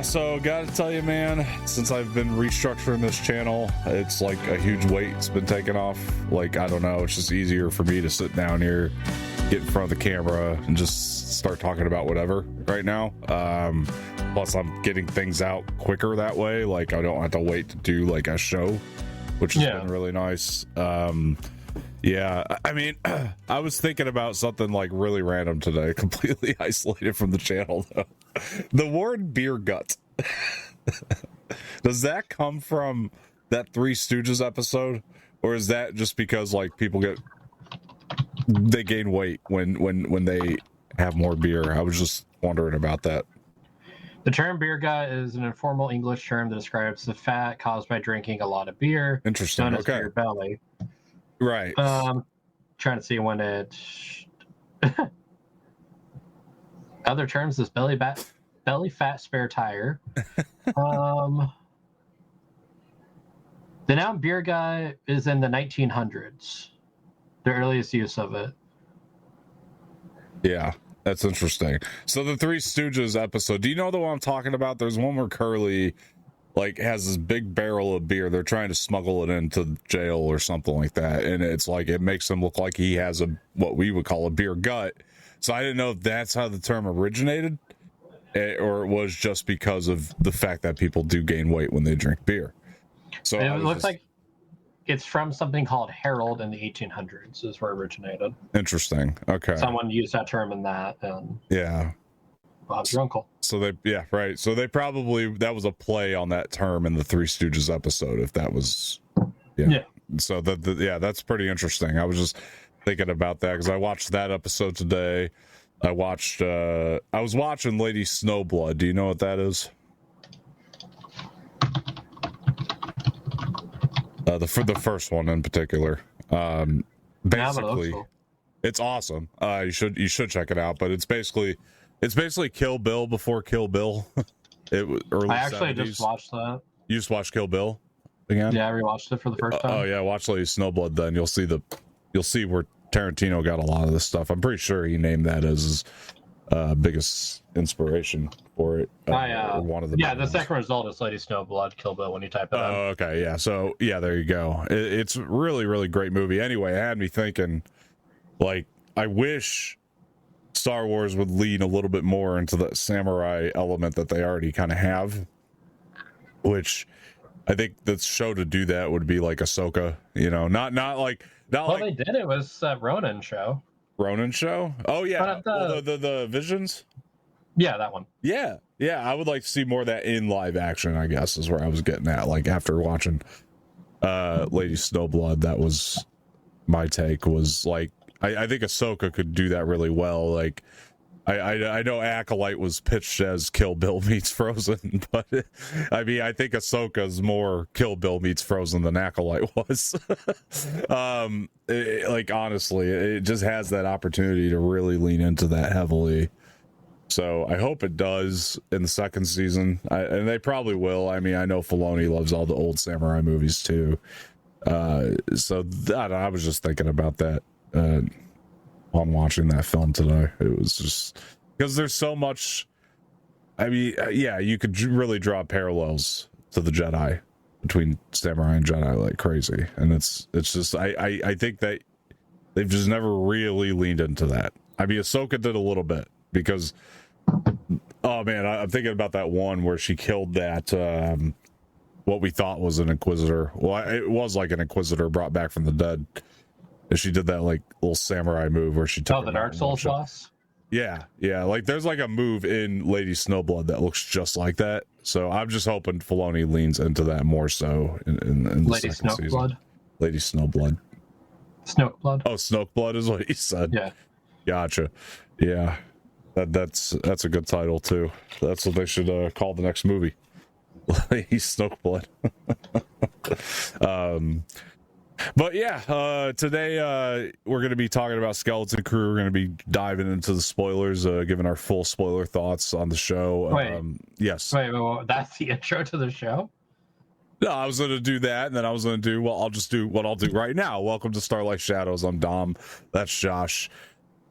Yeah, so gotta tell you, man, since I've been restructuring this channel, it's like a huge weight's been taken off. Like, I don't know, it's just easier for me to sit down here, get in front of the camera, and just start talking about whatever right now. Plus, I'm getting things out quicker that way. Like, I don't have to wait to do like a show, which has been really nice. Yeah, I mean, I was thinking about something like really random today, completely isolated from the channel, though. The word beer gut. Does that come from that Three Stooges episode? Or is that just because, like, people they gain weight when they have more beer? I was just wondering about that. The term beer gut is an informal English term that describes the fat caused by drinking a lot of beer. Interesting. Known as beer belly. Right. Trying to see when it. Other terms is belly fat spare tire. The noun beer gut is in the 1900s. The earliest use of it. Yeah, that's interesting. So the Three Stooges episode. Do you know the one I'm talking about? There's one where Curly like has this big barrel of beer. They're trying to smuggle it into jail or something like that, and it's like it makes him look like he has what we would call a beer gut. So I didn't know if that's how the term originated, or it was just because of the fact that people do gain weight when they drink beer. So it looks like it's from something called Herald in the 1800s is where it originated. Interesting. Okay. Someone used that term in that, and Bob's your uncle. So right. So they probably, that was a play on that term in the Three Stooges episode, if that was, So that's pretty interesting. I was just thinking about that because I watched that episode today. I was watching Lady Snowblood. Do you know what that is? For the first one in particular. Basically, it's awesome. You should check it out. But it's basically Kill Bill before Kill Bill. It was early. I actually 70s. just watched that. You just watched Kill Bill again? Yeah, I rewatched it for the first time. Oh yeah, watch Lady Snowblood. Then you'll see where Tarantino got a lot of this stuff. I'm pretty sure he named that as his biggest inspiration for it. One of the the second result is Lady Snowblood, Kill Bill when you type it in. Oh, okay, yeah. So yeah, there you go. It's a really, really great movie. Anyway, it had me thinking, like, I wish Star Wars would lean a little bit more into the samurai element that they already kind of have, which I think the show to do that would be like Ahsoka, not like. They did. It was Ronin show. Ronin show? Oh yeah, the Visions. Yeah, that one. Yeah. I would like to see more of that in live action. I guess is where I was getting at. Like after watching Lady Snowblood, that was my take. Was like I think Ahsoka could do that really well. Like I know Acolyte was pitched as Kill Bill meets Frozen, but I mean I think Ahsoka's more Kill Bill meets Frozen than Acolyte was. Honestly, it just has that opportunity to really lean into that heavily. So I hope it does in the second season, and they probably will. I mean, I know Filoni loves all the old samurai movies too. So I was just thinking about that. On watching that film today, it was just because there's so much. I mean, you could really draw parallels to the Jedi between samurai and Jedi like crazy, and it's just I think that they've just never really leaned into that. I mean, Ahsoka did a little bit because, oh man, I'm thinking about that one where she killed that what we thought was an Inquisitor. Well, it was like an Inquisitor brought back from the dead. And she did that like little samurai move where she took the Dark Souls boss. Yeah. Like there's like a move in Lady Snowblood that looks just like that. So I'm just hoping Filoni leans into that more so in the Lady second season. Snowblood. Lady Snowblood. Snokeblood. Oh, Snokeblood is what he said. Yeah. Gotcha. Yeah. That's a good title too. That's what they should call the next movie. Lady Snokeblood. But yeah, today we're going to be talking about Skeleton Crew. We're going to be diving into the spoilers, giving our full spoiler thoughts on the show. Yes. Wait, that's the intro to the show? No, I was going to do that, and then I was going to do, I'll just do what I'll do right now. Welcome to Starlight Shadows. I'm Dom. That's Josh.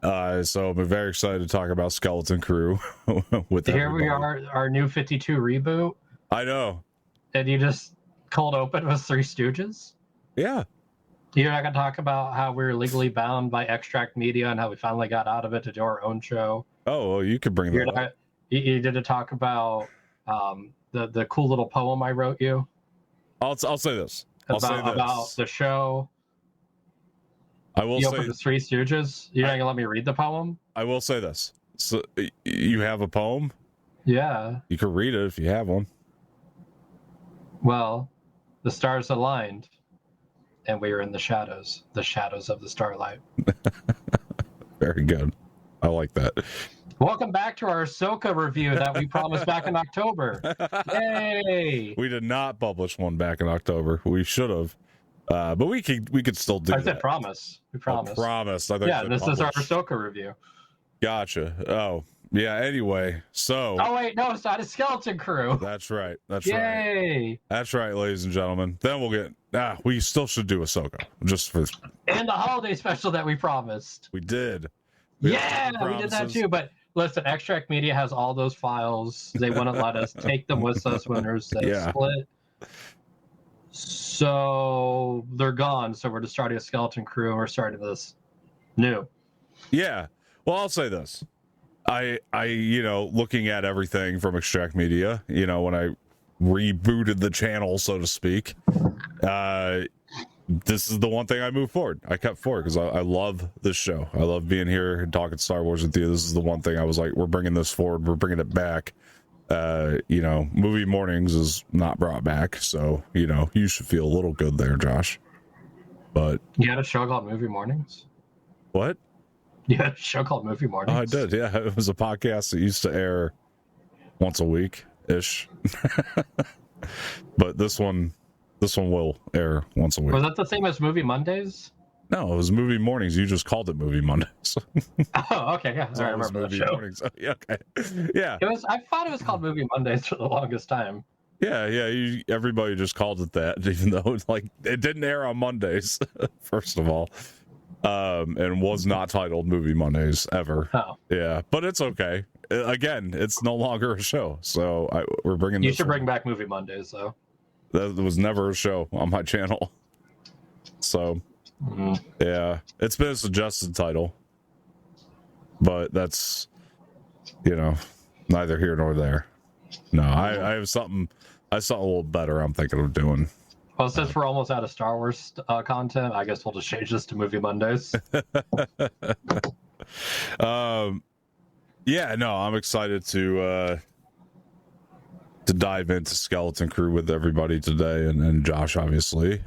So I'm very excited to talk about Skeleton Crew with Here everybody. we are, our new 52 reboot, I know. and you just cold open with Three Stooges. Yeah. You're not gonna talk about how we're legally bound by Extract Media and how we finally got out of it to do our own show. Oh, well, you could bring You're that up. not, you didn't talk about the cool little poem I wrote you I'll say this. about the show. I will You say opened the Three Stooges. You're not gonna let me read the poem? I will say this. So you have a poem? Yeah. You can read it if you have one. Well, the stars aligned, and we were in the shadows of the starlight. Very good. I like that. Welcome back to our Ahsoka review that we promised back in October. Yay! We did not publish one back in October. We should have. But we could still do I said that. promise. We promised. Promise. I think Yeah, this is our Ahsoka review. Gotcha. Oh, yeah. Anyway, so. Oh wait, no, it's not a Skeleton Crew. That's right. That's Yay! right. That's right, ladies and gentlemen. Then we'll get. We still should do Ahsoka just for. And the holiday special that we promised. We did. Yeah, we did that too. But listen, Extract Media has all those files. They wouldn't let us take them with us when there's a split. So they're gone. So we're just starting a Skeleton Crew, and we're starting this new. Yeah. Well, I'll say this. I looking at everything from Extract Media, when I rebooted the channel, so to speak, this is the one thing I moved forward. I kept forward because I love this show. I love being here and talking Star Wars with you. This is the one thing I was like, we're bringing this forward. We're bringing it back. Movie mornings is not brought back. So, you should feel a little good there, Josh. But you had a show called Movie Mornings? What? You had a show called Movie Mornings? Oh, I did. Yeah. It was a podcast that used to air once a week ish. But this one will air once a week. Was that the same as Movie Mondays? No, it was Movie Mornings. You just called it Movie Mondays. Oh, okay, yeah. So I remember the show. Mornings. Yeah, okay. Yeah. I thought it was called Movie Mondays for the longest time. Yeah. Everybody just called it that, even though it didn't air on Mondays, first of all, and was not titled Movie Mondays ever. Oh. Yeah, but it's okay. Again, it's no longer a show, so we're bringing. You should bring back Movie Mondays, though. That was never a show on my channel. So, yeah, it's been a suggested title, but that's, neither here nor there. No, I have something. I saw a little better. I'm thinking of doing. Well, since we're almost out of Star Wars content, I guess we'll just change this to Movie Mondays. Yeah, no, I'm excited to dive into Skeleton Crew with everybody today, and Josh, obviously.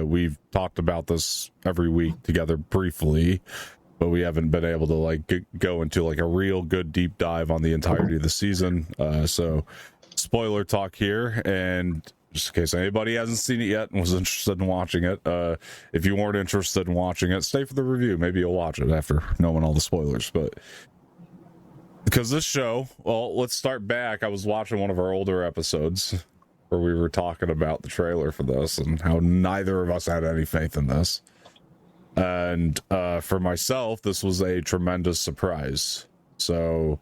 We've talked about this every week together briefly, but we haven't been able to go into a real good deep dive on the entirety of the season. So spoiler talk here, and just in case anybody hasn't seen it yet and was interested in watching it, if you weren't interested in watching it, stay for the review. Maybe you'll watch it after knowing all the spoilers. But because this show, well, let's start back. I was watching one of our older episodes where we were talking about the trailer for this and how neither of us had any faith in this. And for myself, this was a tremendous surprise. So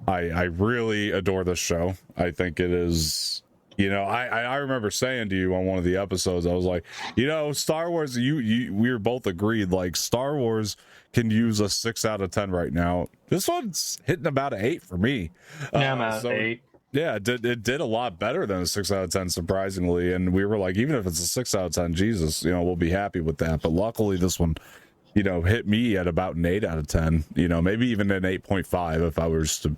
I really adore this show. I think it is, I remember saying to you on one of the episodes, I was like, Star Wars, we were both agreed, Star Wars can use a 6 out of 10 right now. This one's hitting about an 8 for me. Yeah, I'm at 8. Yeah, it did a lot better than a 6 out of 10, surprisingly. And we were like, even if it's a 6 out of 10, Jesus, we'll be happy with that. But luckily, this one, hit me at about an 8 out of 10, maybe even an 8.5 if I was to,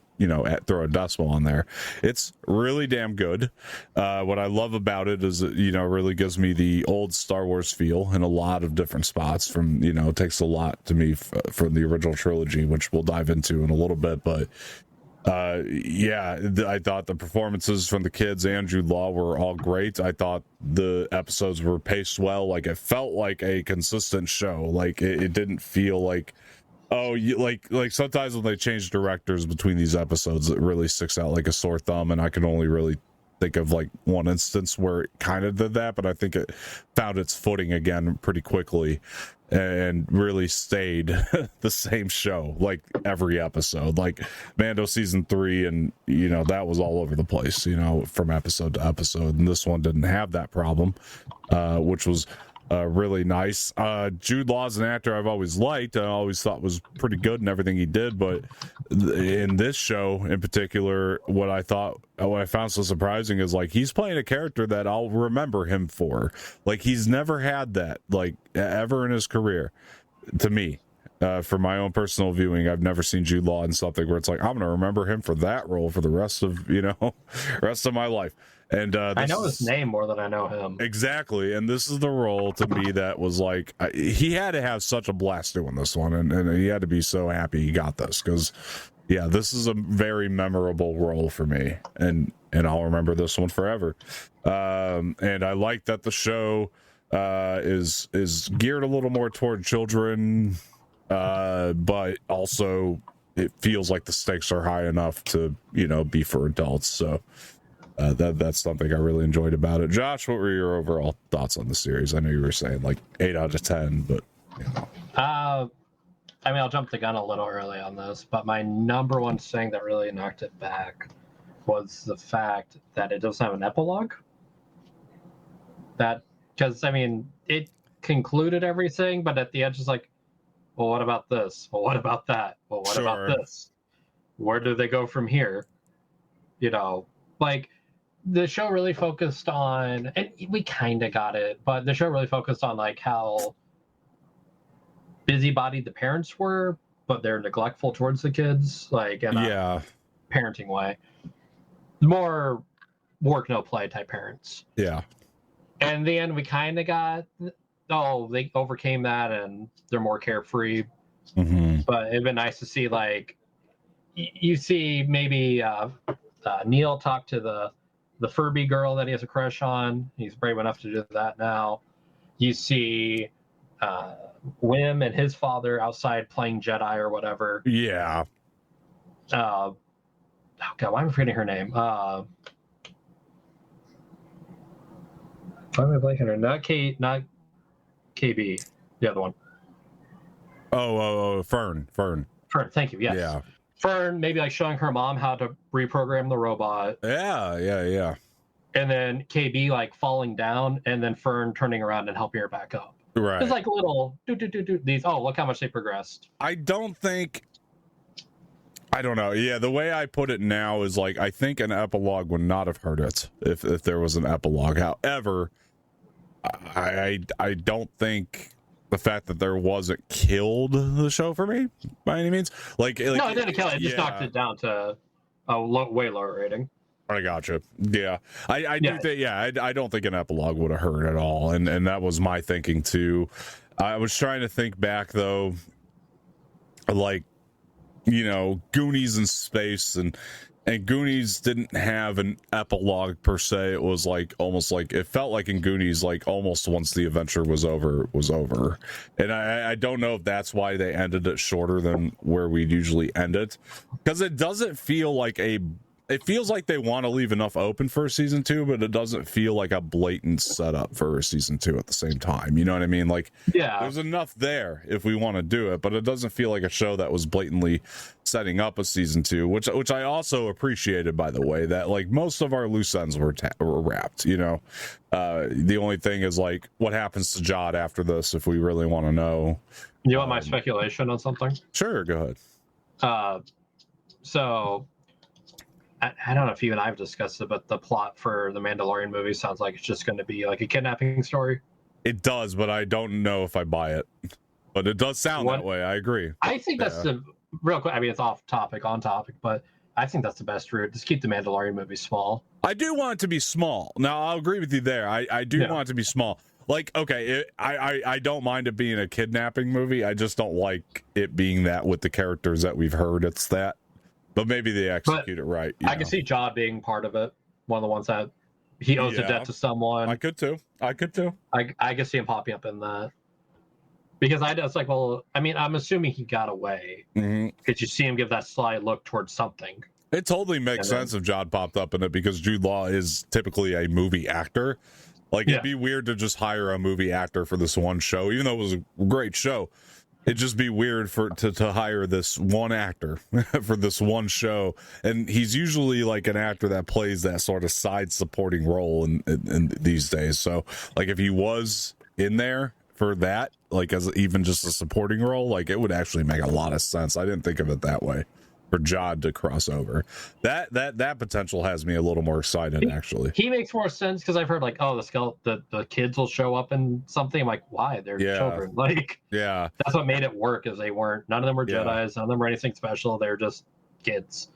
throw a decimal on there. It's really damn good. What I love about it is it, really gives me the old Star Wars feel in a lot of different spots from, it takes a lot to me from the original trilogy, which we'll dive into in a little bit. But I thought the performances from the kids and Jude Law were all great. I thought the episodes were paced well. It felt like a consistent show. It didn't feel like, sometimes when they change directors between these episodes, it really sticks out like a sore thumb. And I can only really think of one instance where it kind of did that, but I think it found its footing again pretty quickly. and really stayed the same show, like every episode. Like Mando season 3, and that was all over the place, from episode to episode, and this one didn't have that problem, which was really nice. Jude Law's an actor I've always liked. I always thought was pretty good in everything he did, but in this show in particular, what I found so surprising is like he's playing a character that I'll remember him for. Like he's never had that like ever in his career. To me, for my own personal viewing, I've never seen Jude Law in something where it's like I'm gonna remember him for that role for the rest of my life. And I know his name more than I know him. Exactly, and this is the role to me that was like he had to have such a blast doing this one, and he had to be so happy he got this, because this is a very memorable role for me, and I'll remember this one forever. And I like that the show is geared a little more toward children, but also it feels like the stakes are high enough to be for adults. So that's something I really enjoyed about it. Josh, what were your overall thoughts on the series? I know you were saying like 8 out of 10, but I mean, I'll jump the gun a little early on this, but my number one thing that really knocked it back was the fact that it doesn't have an epilogue. Because I mean, it concluded everything, but at the end, it's like, well, what about this? Well, what about that? Well, what about this? Where do they go from here? Like the show really focused on, and we kind of got it, but the show really focused on like how busybodied the parents were, but they're neglectful towards the kids, like in a parenting way. More work, no play type parents. Yeah. And in the end, we kind of got, they overcame that and they're more carefree. Mm-hmm. But it'd been nice to see, like, you see maybe Neil talk to the Furby girl that he has a crush on. He's brave enough to do that now. You see Wim and his father outside playing Jedi or whatever. Yeah. Oh God, why am I forgetting her name? Why am I blanking her? Not KB, the other one. Fern. Fern, thank you. Yes. Yeah. Fern, maybe like showing her mom how to reprogram the robot. Yeah. And then KB like falling down, and then Fern turning around and helping her back up. Right. It's like little these. Oh, look how much they progressed. I don't know. Yeah, the way I put it now is like I think an epilogue would not have hurt it if there was an epilogue. However, I don't think the fact that there wasn't killed the show for me by any means. Like no, it didn't kill it. It just knocked it down to a way lower rating. I gotcha. Yeah, I do think. Yeah, I don't think an epilogue would have hurt at all, and that was my thinking too. I was trying to think back though, like Goonies in space, and Goonies didn't have an epilogue per se. It was like almost like it felt like in Goonies, like almost once the adventure was over. And I don't know if that's why they ended it shorter than where we'd usually end it, because it doesn't feel like it feels like they want to leave enough open for a season 2, but it doesn't feel like a blatant setup for a season 2 at the same time. You know what I mean? Like, there's enough there if we want to do it, but it doesn't feel like a show that was blatantly setting up a season 2, which I also appreciated, by the way, that like most of our loose ends were wrapped. The only thing is like what happens to Jod after this, if we really want to know. You want my speculation on something? Sure, go ahead. So I don't know if you and I have discussed it, but the plot for the Mandalorian movie sounds like it's just going to be like a kidnapping story. It does, but I don't know if I buy it. But it does sound that way. I agree. I think that's the real quick. I mean, it's on topic, but I think that's the best route. Just keep the Mandalorian movie small. I do want it to be small. Now, I'll agree with you there. I do want it to be small. Like, okay, I don't mind it being a kidnapping movie. I just don't like it being that with the characters that we've heard. It's that. But maybe they execute it right. I can see Jod being part of it. One of the ones that he owes a debt to someone. I could too. I can see him popping up in that. Because it's like, well, I mean, I'm assuming he got away. Because you see him give that sly look towards something. It totally makes sense if Jod popped up in it, because Jude Law is typically a movie actor. Like, it'd be weird to just hire a movie actor for this one show, even though it was a great show. It'd just be weird to hire this one actor for this one show, and he's usually like an actor that plays that sort of side supporting role in these days. So, like, if he was in there for that, like as even just a supporting role, like it would actually make a lot of sense. I didn't think of it that way. For Jod to cross over, that potential has me a little more excited. Actually, he makes more sense because I've heard like, oh, the kids will show up in something. I'm like, why? They're children. Like, that's what made it work. Is none of them were Jedis, none of them were anything special. They're just kids.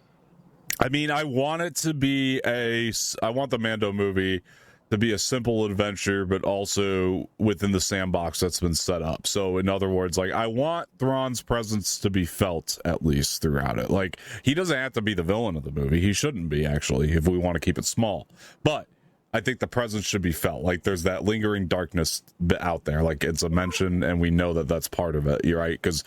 I mean, I want it to be I want the Mando movie to be a simple adventure, but also within the sandbox that's been set up. So in other words, like, I want Thrawn's presence to be felt at least throughout it. Like, he doesn't have to be the villain of the movie. He shouldn't be, actually, if we want to keep it small. But I think the presence should be felt. Like, there's that lingering darkness out there. Like, it's a mention, and we know that that's part of it. You're right, because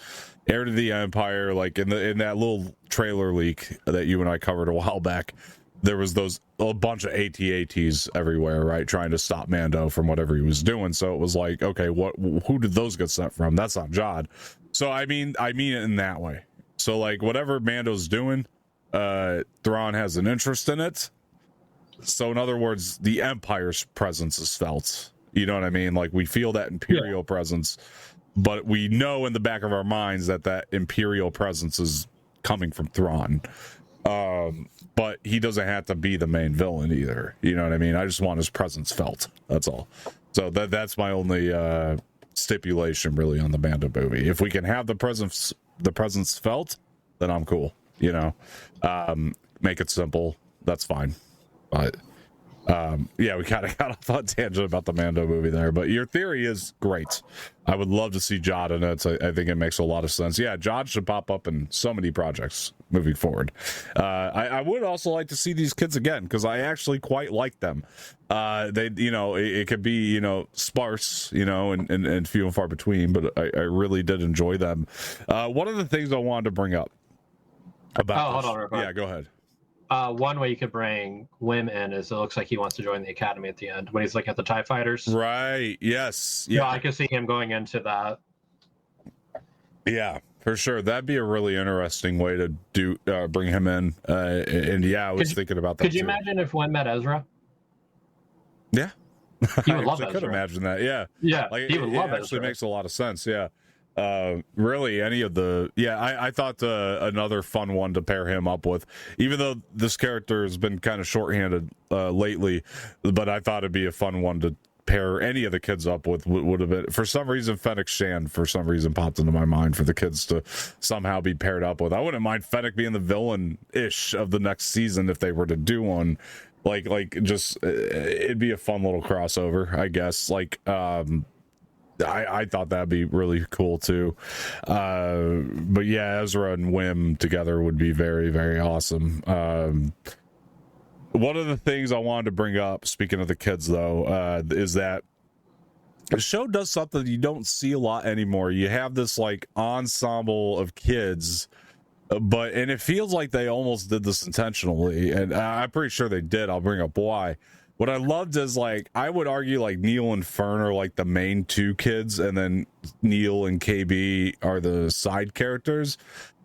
Heir to the Empire, like in that little trailer leak that you and I covered a while back, there was a bunch of AT-ATs everywhere, right, trying to stop Mando from whatever he was doing. So it was like, okay, who did those get sent from? That's not Jod. So I mean it in that way. So, like, whatever Mando's doing, Thrawn has an interest in it. So in other words, the Empire's presence is felt. You know what I mean? Like, we feel that Imperial presence, but we know in the back of our minds that Imperial presence is coming from Thrawn. But he doesn't have to be the main villain either. You know what I mean? I just want his presence felt. That's all. So that's my only stipulation really on the Mando movie. If we can have the presence felt, then I'm cool. You know, make it simple. That's fine. But we kind of got off on a tangent about the Mando movie there, but your theory is great. I would love to see Jod in it. I think it makes a lot of sense. Yeah, Jod should pop up in so many projects moving forward. I would also like to see these kids again, because I actually quite like them. They, you know, it could be, you know, sparse, you know, and few and far between, but I really did enjoy them. One of the things I wanted to bring up about hold on, yeah, go ahead. One way you could bring Wim in is it looks like he wants to join the academy at the end when he's looking at the TIE fighters. Right. Yes. Yeah, I could see him going into that. Yeah, for sure. That'd be a really interesting way to do bring him in. And yeah, I was thinking about that. Could you imagine if Wim met Ezra? Yeah. He would love Ezra. I could imagine that. Yeah. Yeah. Like, he would love it. Actually makes a lot of sense. Yeah. Really, any of the I thought another fun one to pair him up with, even though this character has been kind of shorthanded lately, but I thought it'd be a fun one to pair any of the kids up with. Would have been, for some reason, Fennec Shand for some reason popped into my mind for the kids to somehow be paired up with. I wouldn't mind Fennec being the villain-ish of the next season if they were to do one. Like just it'd be a fun little crossover, I guess. Like I thought that'd be really cool too. But yeah, Ezra and Wim together would be very, very awesome. One of the things I wanted to bring up, speaking of the kids though, is that the show does something you don't see a lot anymore. You have this like ensemble of kids, and it feels like they almost did this intentionally, and I'm pretty sure they did. I'll bring up why. What I loved is, like, I would argue like Neil and Fern are like the main two kids, and then Neil and KB are the side characters.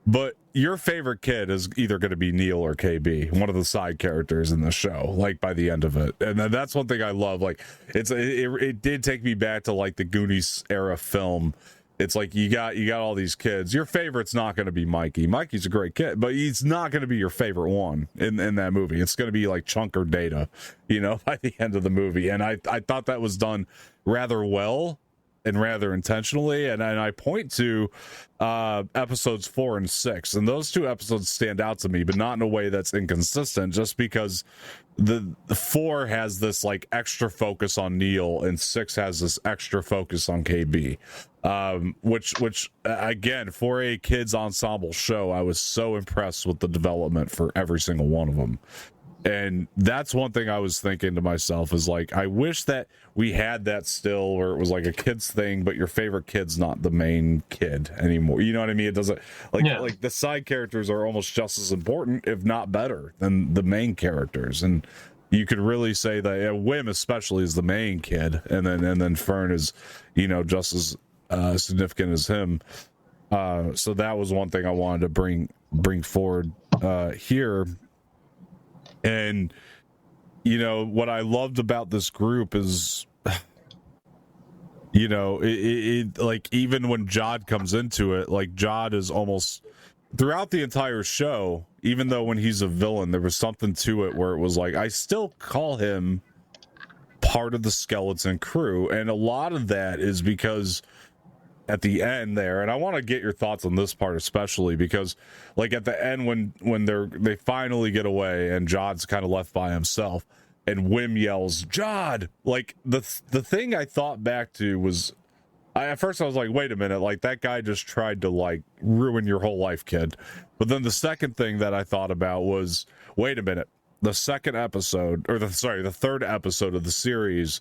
But your favorite kid is either going to be Neil or KB, one of the side characters in the show, like by the end of it. And that's one thing I love. Like, it did take me back to like the Goonies era film. It's like you got all these kids. Your favorite's not going to be Mikey. Mikey's a great kid, but he's not going to be your favorite one in that movie. It's going to be like Chunk or Data, you know, by the end of the movie. And I thought that was done rather well and rather intentionally. And I point to episodes 4 and 6, and those two episodes stand out to me, but not in a way that's inconsistent, just because the 4 has this like extra focus on Neil and 6 has this extra focus on KB. Which again, for a kids ensemble show, I was so impressed with the development for every single one of them. And that's one thing I was thinking to myself is like, I wish that we had that still, where it was like a kids thing, but your favorite kid's not the main kid anymore. You know what I mean? It doesn't like the side characters are almost just as important, if not better, than the main characters. And you could really say that Wim especially is the main kid, and then Fern is, just as significant as him. So that was one thing I wanted to bring forward here. And what I loved about this group is, it like, even when Jod comes into it, like, Jod is almost throughout the entire show, even though when he's a villain, there was something to it where it was like, I still call him part of the skeleton crew. And a lot of that is because at the end there, and I want to get your thoughts on this part especially, because like at the end when they finally get away and Jod's kind of left by himself and Wim yells Jod, like the thing I thought back to was, at first I was like, wait a minute, like that guy just tried to like ruin your whole life, kid. But then the second thing that I thought about was, wait a minute, the second episode, or the third episode of the series,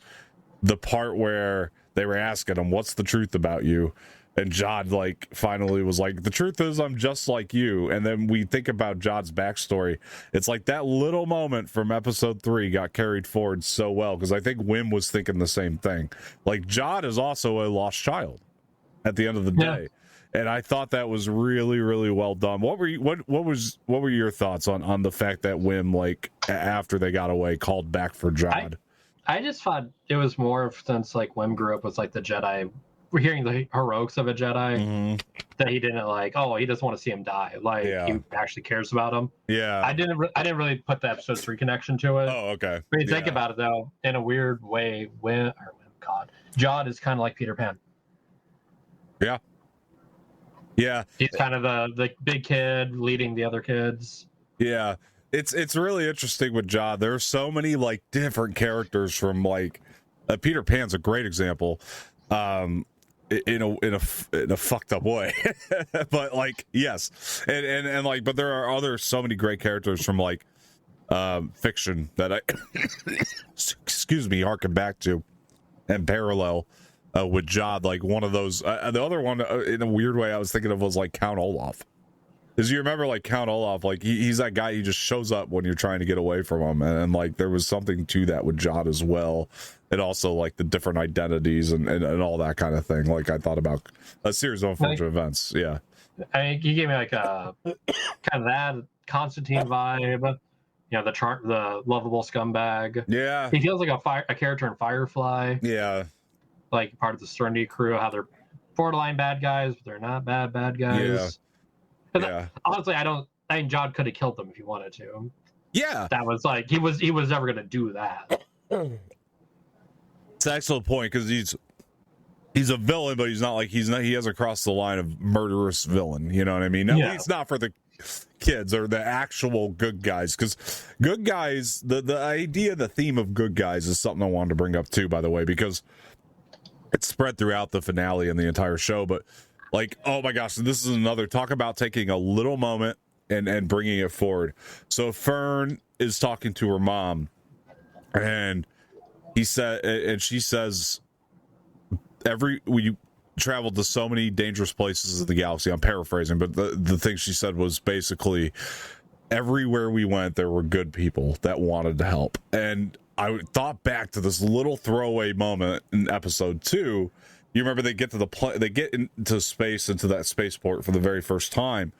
the part where they were asking him, what's the truth about you? And Jod like finally was like, the truth is I'm just like you. And then we think about Jod's backstory. It's like that little moment from episode 3 got carried forward so well, because I think Wim was thinking the same thing. Like, Jod is also a lost child at the end of the day. And I thought that was really, really well done. What were your thoughts on the fact that Wim, like, after they got away, called back for Jod? I just thought it was more of, since like Wim grew up with like the Jedi, we're hearing the heroics of a Jedi, that he didn't like, oh, he doesn't want to see him die. Like, he actually cares about him. Yeah. I didn't really put the episode 3 connection to it. Oh, okay. But you think about it though, in a weird way, Jod is kind of like Peter Pan. Yeah. Yeah. He's kind of the big kid leading the other kids. Yeah. It's really interesting with Jod. There are so many like different characters from like Peter Pan's a great example, in a fucked up way, but like yes, and like, but there are so many great characters from like fiction that I excuse me harken back to and parallel with Jod. Like one of those, the other one in a weird way I was thinking of was like Count Olaf. Because you remember, like, Count Olaf, like, he's that guy, he just shows up when you're trying to get away from him. And like, there was something to that with Jod as well. And also, like, the different identities and all that kind of thing. Like, I thought about a series of unfortunate events. Yeah. I think he gave me, like, a kind of that Constantine vibe. The lovable scumbag. Yeah. He feels like a character in Firefly. Yeah. Like, part of the Serenity crew, how they're borderline bad guys, but they're not bad guys. Yeah. Yeah. Honestly, I think Jod could have killed them if he wanted to. Yeah. That was like, he was never going to do that. It's an excellent point, because he's a villain, but he hasn't crossed the line of murderous villain. You know what I mean? At least not for the kids or the actual good guys, because good guys, the idea, the theme of good guys is something I wanted to bring up too, by the way, because it's spread throughout the finale and the entire show. But like, oh my gosh, this is another talk about taking a little moment and bringing it forward. So Fern is talking to her mom, and she says, we traveled to so many dangerous places in the galaxy. I'm paraphrasing, but the thing she said was basically, everywhere we went, there were good people that wanted to help. And I thought back to this little throwaway moment in episode 2. You remember they get to they get into space, into that spaceport for the very first time,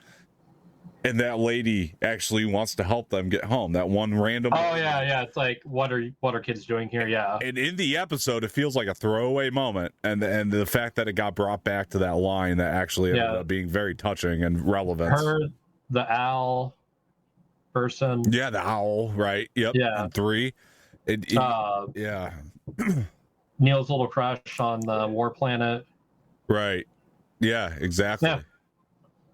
and that lady actually wants to help them get home. That one random. Oh yeah. It's like, what are kids doing here? Yeah. And in the episode, it feels like a throwaway moment, and the fact that it got brought back to that line that actually ended up being very touching and relevant. Her, the owl person. Yeah, the owl. Right. Yep. Yeah. And 3. Yeah. Neil's little crush on the war planet. Right. Yeah, exactly. Yeah.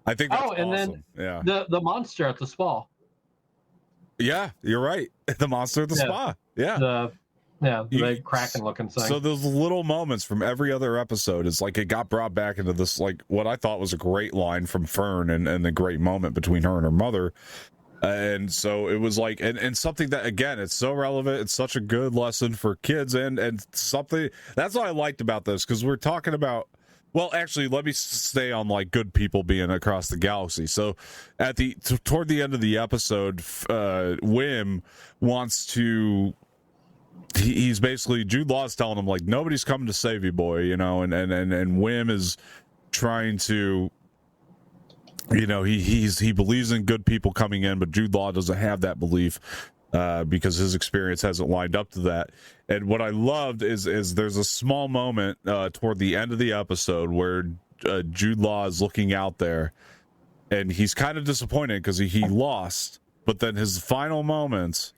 I think that's and awesome. Then the monster at the spa. Yeah, you're right. The monster at the spa. Yeah. The Kraken looking thing. So those little moments from every other episode, it's like it got brought back into this, like, what I thought was a great line from Fern and the great moment between her and her mother. And so it was like, and something that, again, it's so relevant. It's such a good lesson for kids, and something that's what I liked about this, because we're talking about Well, actually, let me stay on like good people being across the galaxy. So, at toward the end of the episode, Wim wants to. He's basically Jude Law's telling him like nobody's coming to save you, boy. You know, and Wim is trying to. You know, he believes in good people coming in, but Jude Law doesn't have that belief. Because his experience hasn't lined up to that. And what I loved is there's a small moment toward the end of the episode where Jude Law is looking out there and he's kind of disappointed because he lost, but then his final moments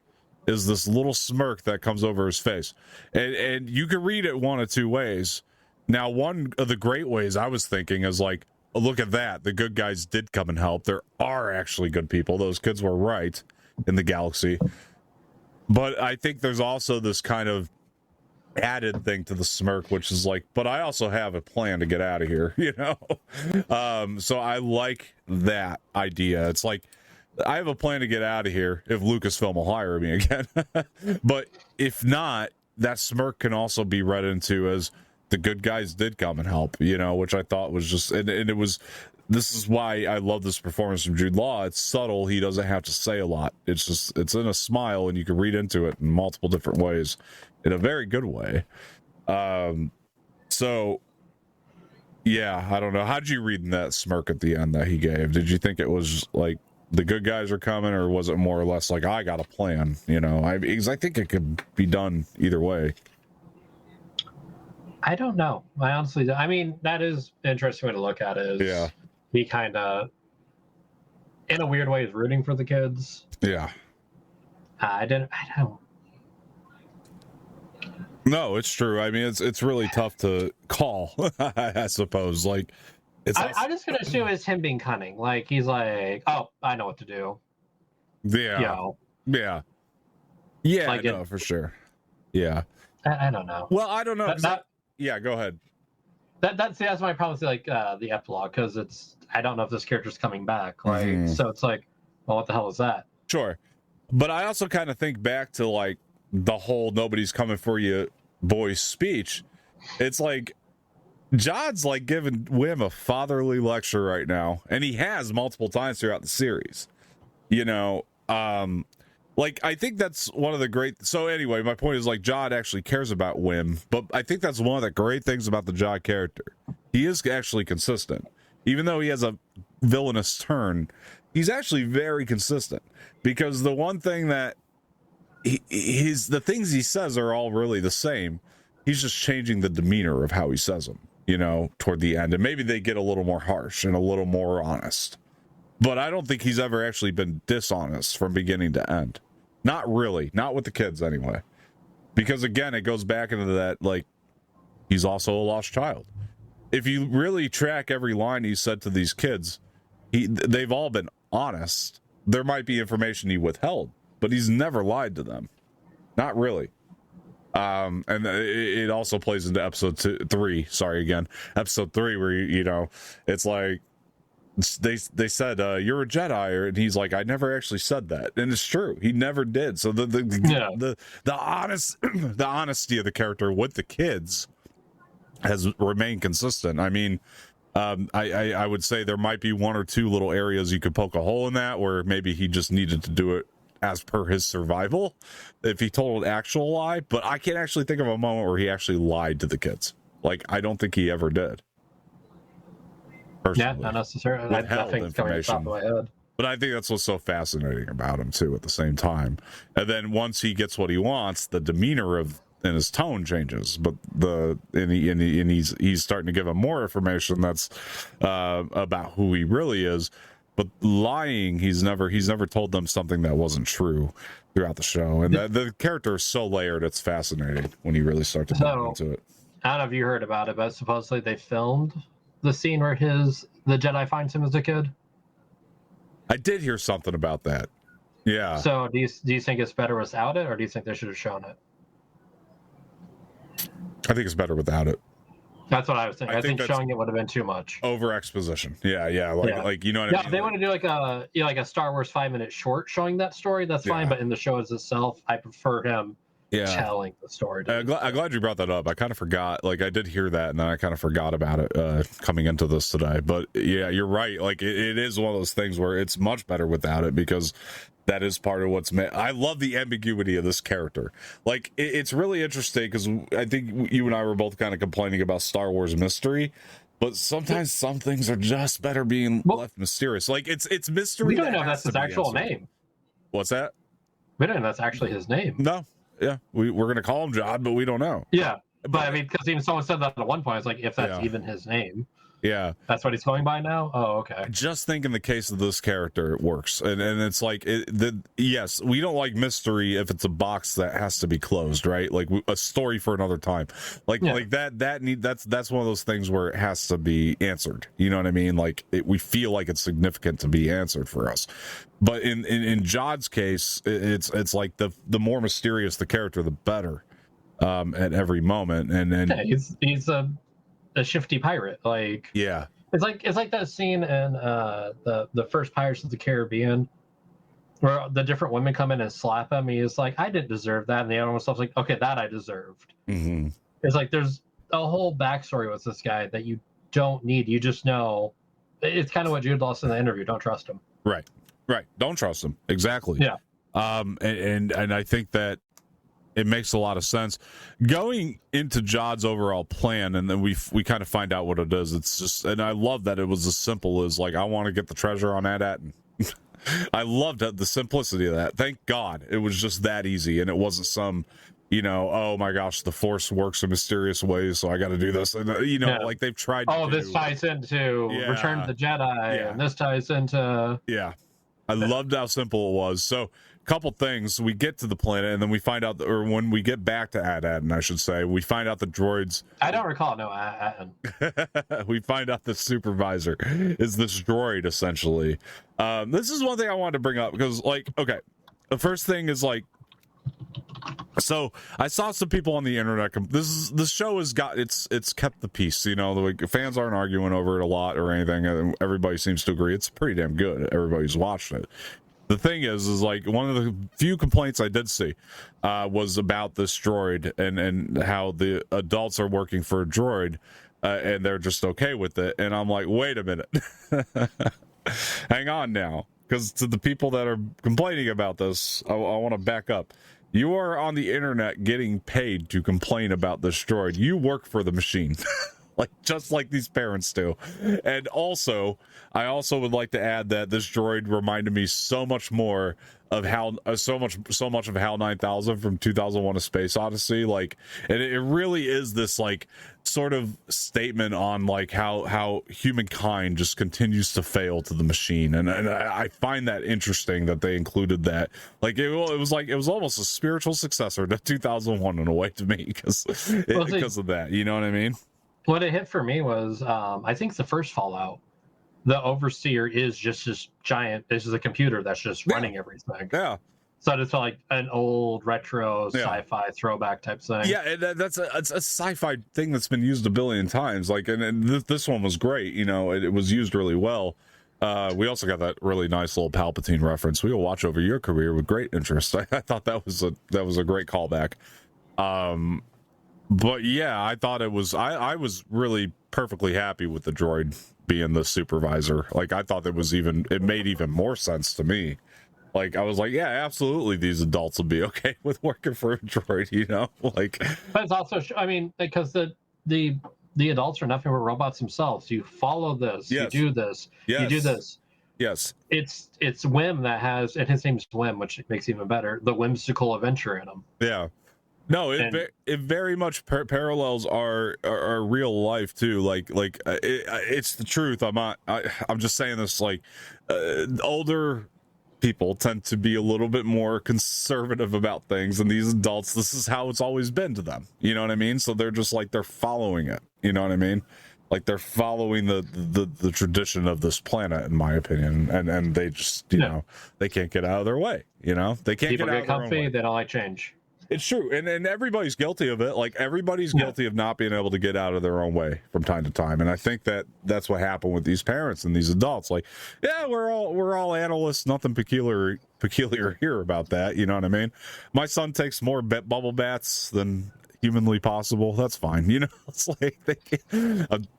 is this little smirk that comes over his face. And you can read it one of two ways. Now, one of the great ways I was thinking is like, oh, look at that. The good guys did come and help. There are actually good people. Those kids were right in the galaxy. But I think there's also this kind of added thing to the smirk, which is like, but I also have a plan to get out of here, you know? So I like that idea. It's like, I have a plan to get out of here if Lucasfilm will hire me again. But if not, that smirk can also be read into as the good guys did come and help, you know, which I thought was just, and it was, this is why I love this performance from Jude Law. It's subtle. He doesn't have to say a lot. It's just, it's in a smile and you can read into it in multiple different ways in a very good way. So yeah, I don't know. How'd you read in that smirk at the end that he gave? Did you think it was like the good guys are coming, or was it more or less like, I got a plan, you know? Because I think it could be done either way. I don't know. I honestly, I mean, that is an interesting way to look at it. Yeah. He kind of, in a weird way, is rooting for the kids. Yeah. I don't. No, it's true. I mean, it's really tough to call, I suppose. Like, I'm just gonna assume it's him being cunning. Like, he's like, oh, I know what to do. Yeah. You know? Yeah. Yeah. Like no, for sure. Yeah. I don't know. Well, I don't know. Yeah, go ahead. That's my problem with like the epilogue, because it's, I don't know if this character's coming back. Like, so it's like, well, what the hell is that? Sure. But I also kind of think back to like the whole nobody's coming for you boys speech. It's like Jon's like giving Wim a fatherly lecture right now, and he has multiple times throughout the series. You know, like, I think that's one of the great... So anyway, my point is, like, Jon actually cares about Wim, but I think that's one of the great things about the Jon character. He is actually consistent. Even though he has a villainous turn, he's actually very consistent. Because the one thing that... the things he says are all really the same. He's just changing the demeanor of how he says them, you know, toward the end. And maybe they get a little more harsh and a little more honest. But I don't think he's ever actually been dishonest from beginning to end. Not really. Not with the kids, anyway. Because, again, it goes back into that, like, he's also a lost child. If you really track every line he said to these kids, they've all been honest. There might be information he withheld, but he's never lied to them. Not really. And it also plays into episode 3. Sorry, again. Episode 3, where, you know, it's like, they said you're a Jedi, and he's like, I never actually said that, and it's true, he never did. So the honesty of the character with the kids has remained consistent. I mean, I would say there might be one or two little areas you could poke a hole in that, where maybe he just needed to do it as per his survival if he told an actual lie. But I can't actually think of a moment where he actually lied to the kids. Like, I don't think he ever did. Personally. Yeah, not necessarily. Nothing's coming to the top of my head. But I think that's what's so fascinating about him too. At the same time, and then once he gets what he wants, the demeanor and his tone changes. But he's starting to give him more information that's about who he really is. But lying, he's never told them something that wasn't true throughout the show. And the character is so layered; it's fascinating when you really start to dive into it. I don't know if you heard about it, but supposedly they filmed the scene where the Jedi finds him as a kid. I did hear something about that. Yeah. So do you think it's better without it, or do you think they should have shown it? I think it's better without it. That's what I was thinking. I think showing it would have been too much. Over exposition. Yeah. Like you know what I mean? Yeah, if they want to do like a Star Wars 5-minute short showing that story, that's fine. But in the show itself, I prefer him telling the story. I'm glad you brought that up. I kind of forgot. Like, I did hear that, and then I kind of forgot about it coming into this today. But yeah, you're right. Like, it is one of those things where it's much better without it, because that is part of what's meant. I love the ambiguity of this character. Like, it's really interesting, because I think you and I were both kind of complaining about Star Wars mystery, but sometimes some things are just better being left mysterious. Like, it's mystery. We don't know if that's his actual name. What's that? We don't know if that's actually his name. No. Yeah, we're gonna call him John, but we don't know. Yeah, but I mean, because even someone said that at one point. It's like, if that's even his name. Yeah, that's what he's going by now. Oh, okay. I just think in the case of this character, it works, and it's like yes, we don't like mystery if it's a box that has to be closed, right? Like a story for another time, like that's one of those things where it has to be answered. You know what I mean? Like we feel like it's significant to be answered for us. But in Jod's case, it's like the more mysterious the character, the better. At every moment, and he's a shifty pirate. Like, yeah, it's like that scene in the first Pirates of the Caribbean where the different women come in and slap him. He's like, I didn't deserve that, and the other one stuff's like, okay, that I deserved. Mm-hmm. It's like there's a whole backstory with this guy that you don't need. You just know. It's kind of what Jude lost in the interview. Don't trust him. Right. Don't trust him. Exactly. Yeah. And I think that it makes a lot of sense going into Jod's overall plan, and then we kind of find out what it is. It's just, and I love that it was as simple as like, I want to get the treasure on AT-AT. I loved the simplicity of that. Thank God it was just that easy, and it wasn't some, oh my gosh, the Force works in mysterious ways, so I got to do this, and like they've tried. This ties into Return of the Jedi, and this ties into. Yeah, I loved how simple it was. So. Couple things, we get to the planet, and then we find out, or when we get back to AT-AT, I should say, we find out the droids. I don't recall. No, AT-AT. We find out the supervisor is this droid, essentially. This is one thing I wanted to bring up, because, like, okay, the first thing is like, so I saw some people on the internet. This show has got it's kept the peace. The fans aren't arguing over it a lot or anything. And everybody seems to agree it's pretty damn good. Everybody's watching it. The thing is like one of the few complaints I did see was about this droid and how the adults are working for a droid and they're just okay with it. And I'm like, wait a minute, hang on now, because to the people that are complaining about this, I want to back up. You are on the internet getting paid to complain about this droid. You work for the machine. Like, just like these parents do. And also, I also would like to add that this droid reminded me so much more of so much of HAL 9000 from 2001: A Space Odyssey. Like, and it really is this like sort of statement on like how humankind just continues to fail to the machine, and I find that interesting that they included that. Like, it was almost a spiritual successor to 2001 in a way to me, because of that. You know what I mean? What it hit for me was, I think the first Fallout, the overseer is just this giant. This is a computer that's just running everything. Yeah. So it's like an old retro sci-fi throwback type thing. Yeah, and it's a sci-fi thing that's been used a billion times. Like, and this one was great. It was used really well. We also got that really nice little Palpatine reference. We will watch over your career with great interest. I thought that was a great callback. But yeah, I thought it was. I was really perfectly happy with the droid being the supervisor. Like, I thought it made even more sense to me. Like, I was like, yeah, absolutely, these adults will be okay with working for a droid, Like, but it's also, I mean, because the adults are nothing but robots themselves. You follow this, you do this, you do this. Yes, it's Whim that has, and his name's Whim, which makes it even better, the whimsical adventure in him. Yeah. No, it very much parallels our real life too. Like it's the truth. I'm just saying this. Like, older people tend to be a little bit more conservative about things, and these adults, this is how it's always been to them. You know what I mean? So they're just like, they're following it. You know what I mean? Like, they're following the tradition of this planet, in my opinion, and they just they can't get out of their way. They can't People get out get comfy. They don't like change. It's true, and everybody's guilty of it. Like, everybody's guilty of not being able to get out of their own way from time to time, and I think that's what happened with these parents and these adults. Like, yeah, we're all analysts, nothing peculiar peculiar here about that. You know what I mean? My son takes more bubble baths than humanly possible. That's fine. You know, it's like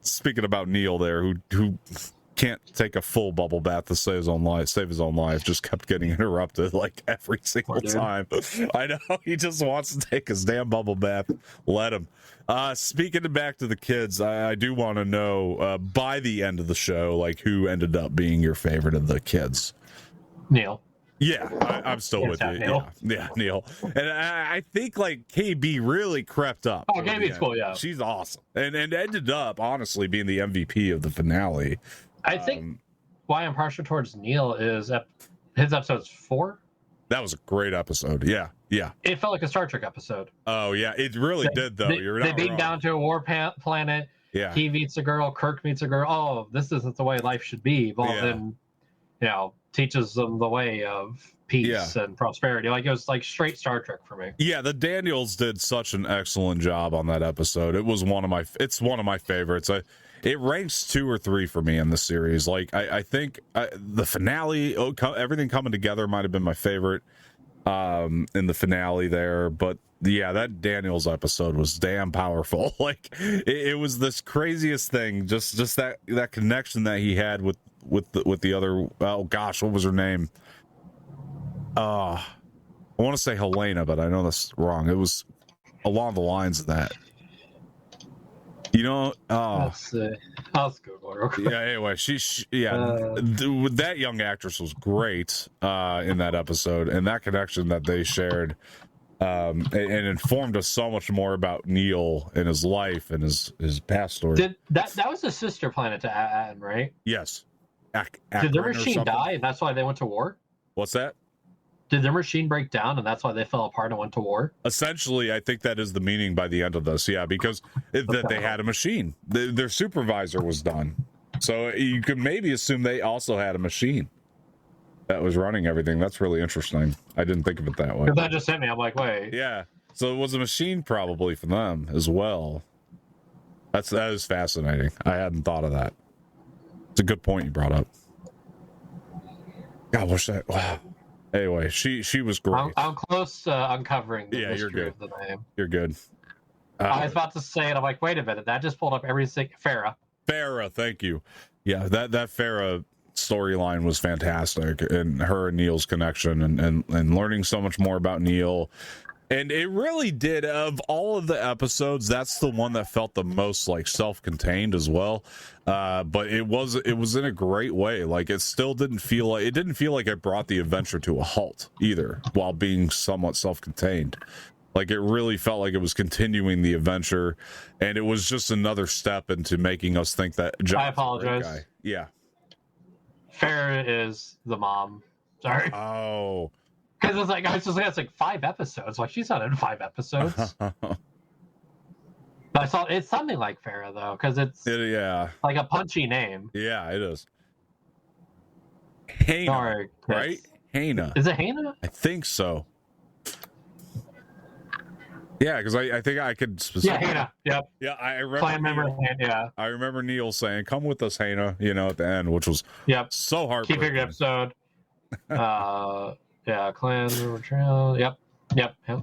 speaking about Neil there, who can't take a full bubble bath to save his own life, just kept getting interrupted like every single time. I know, he just wants to take his damn bubble bath. Let him. Speaking back to the kids, I do want to know by the end of the show, like, who ended up being your favorite of the kids? Neil. Yeah, I'm still with you. Neil. Yeah, Neil. And I think like KB really crept up. Oh, KB's cool, yeah. She's awesome. And ended up honestly being the MVP of the finale. I think why I'm partial towards Neil is his episode's 4. That was a great episode. Yeah. It felt like a Star Trek episode. Oh yeah, it really did though. You're not They beat wrong. down to a war planet. Yeah. He meets a girl. Kirk meets a girl. Oh, this isn't the way life should be. Well, then, teaches them the way of peace and prosperity. Like, it was like straight Star Trek for me. Yeah, the Daniels did such an excellent job on that episode. It's one of my favorites. It ranks 2 or 3 for me in the series. Like, I think the finale, everything coming together might have been my favorite in the finale there. But yeah, that Daniels episode was damn powerful. Like, it was this craziest thing. Just that connection that he had with the other. Oh gosh, what was her name? I want to say Helena, but I know that's wrong. It was along the lines of that. You know, Let's see. I'll Google it real quick. Yeah. Anyway, that young actress was great in that episode, and that connection that they shared, and informed us so much more about Neil and his life and his past story. That was a sister planet to Aten, right? Yes. Did their machine die, and that's why they went to war? What's that? Did their machine break down, and that's why they fell apart and went to war? Essentially, I think that is the meaning by the end of this. Yeah, because that they had a machine. Their supervisor was done. So you could maybe assume they also had a machine that was running everything. That's really interesting. I didn't think of it that way. That just hit me. I'm like, wait. Yeah. So it was a machine probably for them as well. That is fascinating. I hadn't thought of that. It's a good point you brought up. God, wish that. Wow. Anyway, she was great. I'm close to uncovering the you're good. of the name. You're good. I was about to say it. I'm like, wait a minute. That just pulled up everything. Farrah, thank you. Yeah, that Farrah storyline was fantastic, and her and Neil's connection, and learning so much more about Neil. And it really did, of all of the episodes, that's the one that felt the most like self-contained as well. But it was in a great way. Like, it still didn't feel like it brought the adventure to a halt either, while being somewhat self-contained. Like, it really felt like it was continuing the adventure, and it was just another step into making us think that Jon. I apologize. Guy. Yeah. Farrah is the mom. Sorry. Oh. Because it's like, I was just like, it's like 5 episodes. Like, she's not in 5 episodes. But I saw it's something like Farrah though, because it's like a punchy name. Yeah, it is. Hana, sorry, right? Hana. Is it Hana? I think so. Yeah, because I think I could specifically. Yeah, Hana. Yep. Yeah, I remember. Clan member. Yeah. I remember Neil saying, "Come with us, Hana." You know, at the end, which was so heartbreaking. Key figure episode. Yeah, clan member trail. Yep. There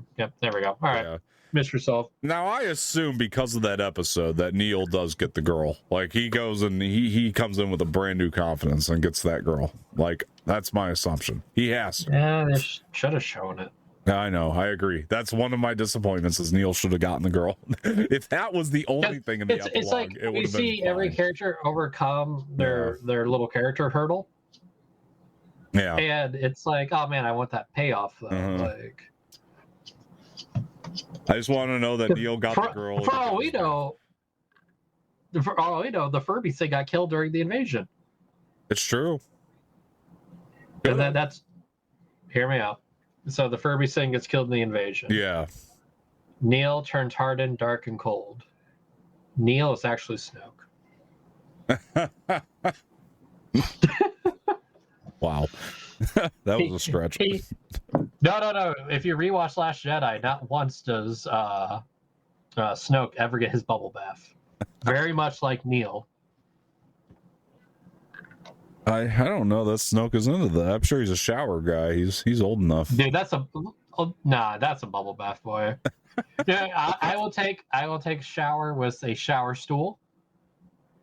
we go. All right. Yeah. Miss yourself. Now I assume because of that episode that Neil does get the girl. Like, he goes and he comes in with a brand new confidence and gets that girl. Like, that's my assumption. He has to. Yeah, they should have shown it. I know. I agree. That's one of my disappointments. Is Neil should have gotten the girl. If that was the only thing in the epilogue, it's like it would we have been see fine. Every character overcome their little character hurdle. Yeah. And it's like, oh man, I want that payoff though. Like, I just want to know that Neil got the girl. For all we know, the Furby thing got killed during the invasion. It's true. And then hear me out. So the Furby thing gets killed in the invasion. Yeah. Neil turns hardened, dark, and cold. Neil is actually Snoke. Wow. That was a stretch. No. If you rewatch Last Jedi, not once does Snoke ever get his bubble bath. Very much like Neil. I don't know that Snoke is into that. I'm sure he's a shower guy. He's old enough. Dude, that's a bubble bath boy. Yeah, I will take a shower with a shower stool,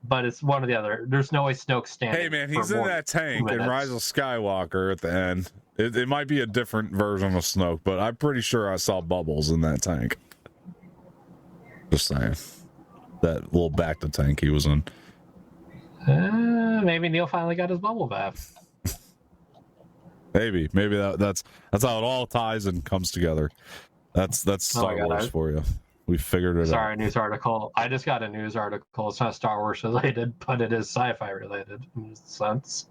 but it's one or the other. There's no way Snoke's standing. Hey man, he's in that tank in Rise of Skywalker at the end. It might be a different version of Snoke, but I'm pretty sure I saw bubbles in that tank. Just saying. That little bacta tank he was in. Maybe Neil finally got his bubble bath. Maybe that's how it all ties and comes together. That's Star Wars for you. We figured it out. Sorry, news article. I just got a news article. It's not Star Wars related, but it is sci-fi related in a sense.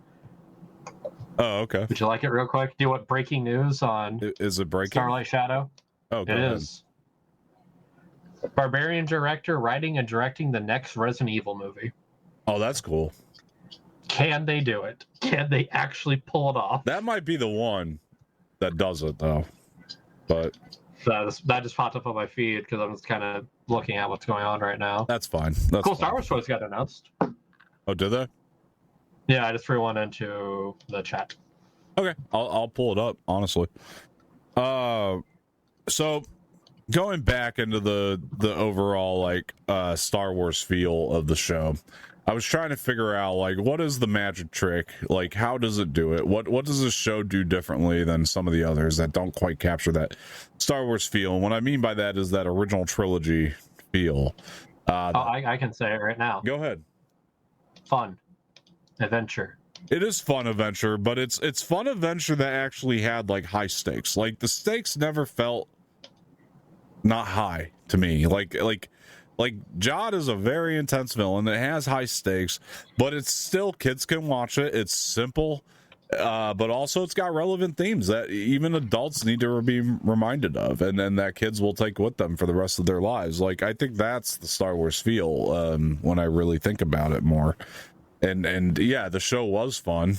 Oh, okay. Would you like it real quick? Do you want breaking news on? Is it breaking? Starlight Shadow. Oh, it is. Barbarian director writing and directing the next Resident Evil movie. Oh, that's cool. Can they do it? Can they actually pull it off? That might be the one that does it, though. But that just popped up on my feed because I'm just kind of looking at what's going on right now. That's fine. That's cool. Fine. Star Wars toys got announced. Oh, did they? Yeah, I just threw one into the chat. Okay, I'll pull it up. Honestly, so going back into the overall like Star Wars feel of the show, I was trying to figure out like what is the magic trick, like how does it do it, what does this show do differently than some of the others that don't quite capture that Star Wars feel. And what I mean by that is that original trilogy feel. I can say it right now. Go ahead. Fun adventure. It is fun adventure, but it's fun adventure that actually had like high stakes. Like the stakes never felt not high to me. Like Jod is a very intense villain that has high stakes, but it's still kids can watch it. It's simple, but also it's got relevant themes that even adults need to be reminded of, and that kids will take with them for the rest of their lives. Like I think that's the Star Wars feel when I really think about it more. And yeah, the show was fun.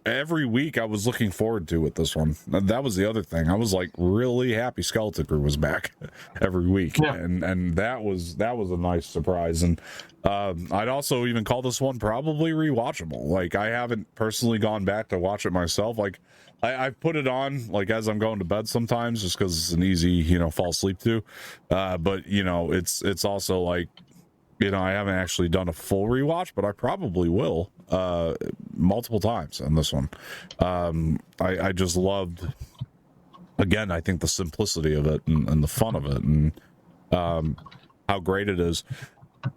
Every week I was looking forward to with this one. That was the other thing. I was like really happy Skeleton Crew was back every week, yeah. and that was a nice surprise. And I'd also even call this one probably rewatchable. Like I haven't personally gone back to watch it myself. Like I've put it on like as I'm going to bed sometimes, just because it's an easy fall asleep to. But it's also like. I haven't actually done a full rewatch, but I probably will multiple times on this one. I just loved, again, I think the simplicity of it and the fun of it and how great it is.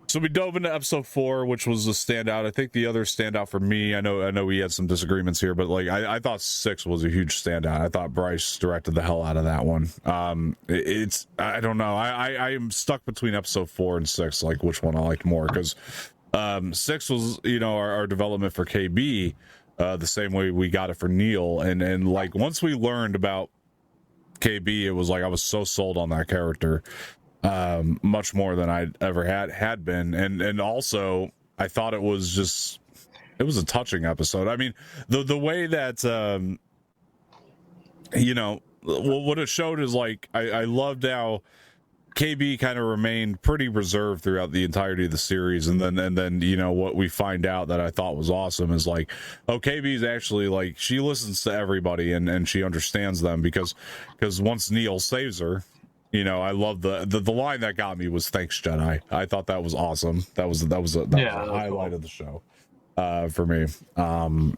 So we dove into episode 4, which was a standout. I think the other standout for me, I know we had some disagreements here, but like I thought 6 was a huge standout. I thought Bryce directed the hell out of that one. I don't know. I am stuck between episode 4 and 6, like which one I liked more, because 6 was our development for KB, the same way we got it for Neil, and like once we learned about KB, it was like I was so sold on that character. Much more than I'd ever had been, and also I thought it was a touching episode. I mean, the way that what it showed is like I loved how KB kind of remained pretty reserved throughout the entirety of the series, and then what we find out that I thought was awesome is like, KB's actually like she listens to everybody and she understands them because once Neil saves her. I love the line that got me was "Thanks, Jedi." I thought that was awesome. That was a highlight of the show for me. And